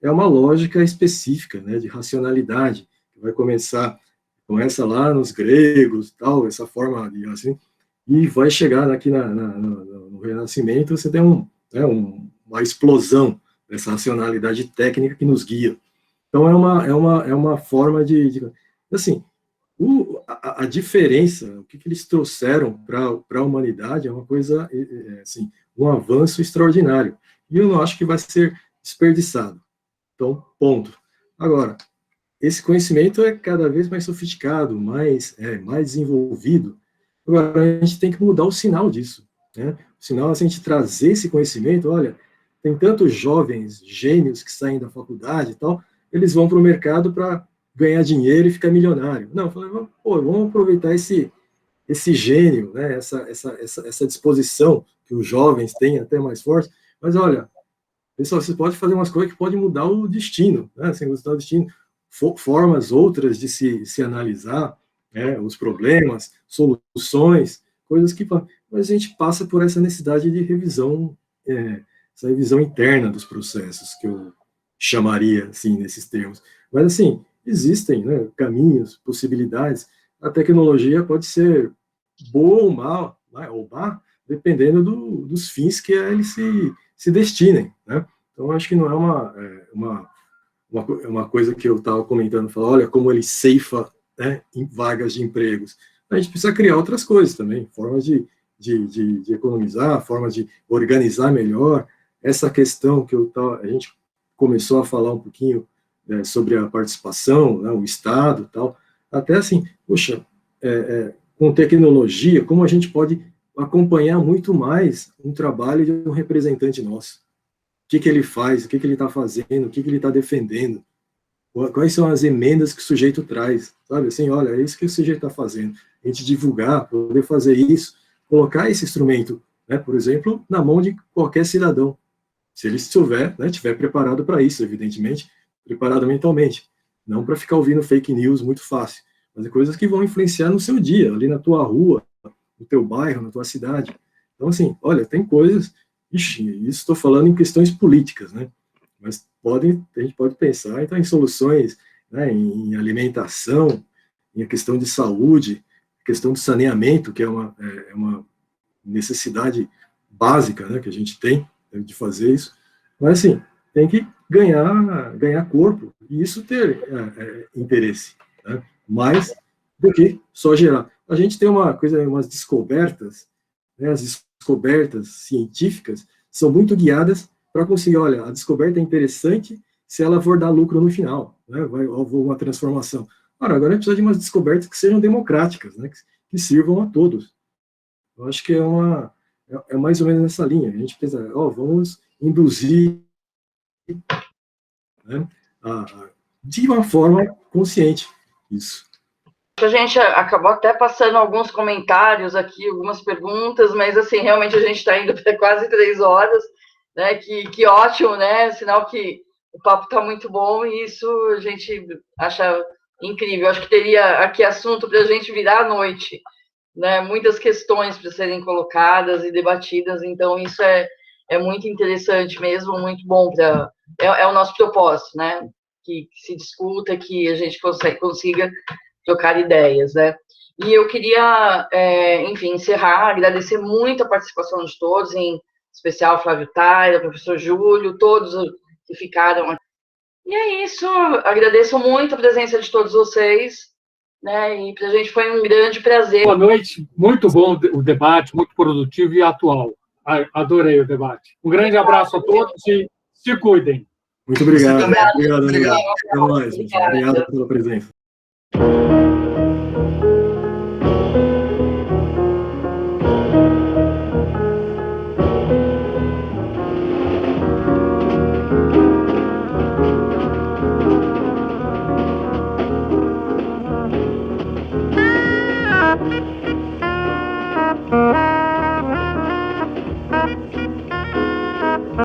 É uma lógica específica, né, de racionalidade, que começa lá nos gregos, tal, essa forma de assim, e vai chegar aqui no Renascimento, você tem uma explosão dessa racionalidade técnica que nos guia. Então, é uma forma assim, a diferença, o que eles trouxeram para a humanidade é uma coisa, assim, um avanço extraordinário. E eu não acho que vai ser desperdiçado. Então, ponto. Agora, esse conhecimento é cada vez mais sofisticado, mais desenvolvido. Agora, a gente tem que mudar o sinal disso, né? O sinal é a gente trazer esse conhecimento. Olha, tem tantos jovens gênios que saem da faculdade e tal, eles vão para o mercado para ganhar dinheiro e ficar milionário. Não, vamos aproveitar esse gênio, né? essa disposição que os jovens têm até mais forte. Mas olha, pessoal, você pode fazer umas coisas que podem mudar o destino, né? Sem mudar o destino, formas outras de se analisar, né? Os problemas, soluções, coisas que... Mas a gente passa por essa necessidade de revisão, essa revisão interna dos processos, que eu chamaria, assim, nesses termos. Mas, assim, existem, né, caminhos, possibilidades. A tecnologia pode ser boa ou má, dependendo dos fins que eles se destinem, né? Então, acho que não é uma coisa que eu estava comentando, falar, olha, como ele ceifa, né, em vagas de empregos. A gente precisa criar outras coisas também, formas de economizar, formas de organizar melhor. Essa questão que a gente começou a falar um pouquinho sobre a participação, né, o Estado e tal, até assim, poxa, com tecnologia, como a gente pode acompanhar muito mais um trabalho de um representante nosso. O que ele faz, o que ele está fazendo, o que ele está defendendo, quais são as emendas que o sujeito traz, sabe? Assim, olha, é isso que o sujeito está fazendo. A gente divulgar, poder fazer isso, colocar esse instrumento, né, por exemplo, na mão de qualquer cidadão. Se ele estiver, né, tiver preparado para isso, evidentemente, preparado mentalmente. Não para ficar ouvindo fake news muito fácil, mas é coisas que vão influenciar no seu dia, ali na tua rua, no teu bairro, na tua cidade. Então, assim, olha, tem coisas... Ixi, isso estou falando em questões políticas, né? Mas a gente pode pensar então, em soluções, né, em alimentação, em questão de saúde, questão de saneamento, que é uma necessidade básica, né, que a gente tem de fazer isso. Mas, assim, tem que ganhar corpo, e isso ter interesse, né? Mais do que só gerar. A gente tem umas descobertas, né, as descobertas científicas são muito guiadas para conseguir, olha, a descoberta é interessante se ela for dar lucro no final, né, vai uma transformação. Agora a gente precisa de umas descobertas que sejam democráticas, né, que sirvam a todos. Eu acho que é mais ou menos nessa linha. A gente pensa, vamos induzir, né, de uma forma consciente isso. A gente acabou até passando alguns comentários aqui, algumas perguntas, mas, assim, realmente a gente está indo para quase 3 horas, né, que ótimo, né, sinal que o papo está muito bom e isso a gente acha incrível. Acho que teria aqui assunto para a gente virar à noite, né, muitas questões para serem colocadas e debatidas, então isso é muito interessante mesmo, muito bom, é o nosso propósito, né, que se discuta, que a gente consiga trocar ideias, né? E eu queria, enfim, encerrar, agradecer muito a participação de todos, em especial Flávio Taira, professor Júlio, todos que ficaram aqui. E é isso, agradeço muito a presença de todos vocês, né? E para a gente foi um grande prazer. Boa noite, muito bom o debate, muito produtivo e atual. Adorei o debate. Um grande abraço a todos e se cuidem. Muito obrigado. Obrigado. Até mais, gente. Obrigado pela presença. Thank you.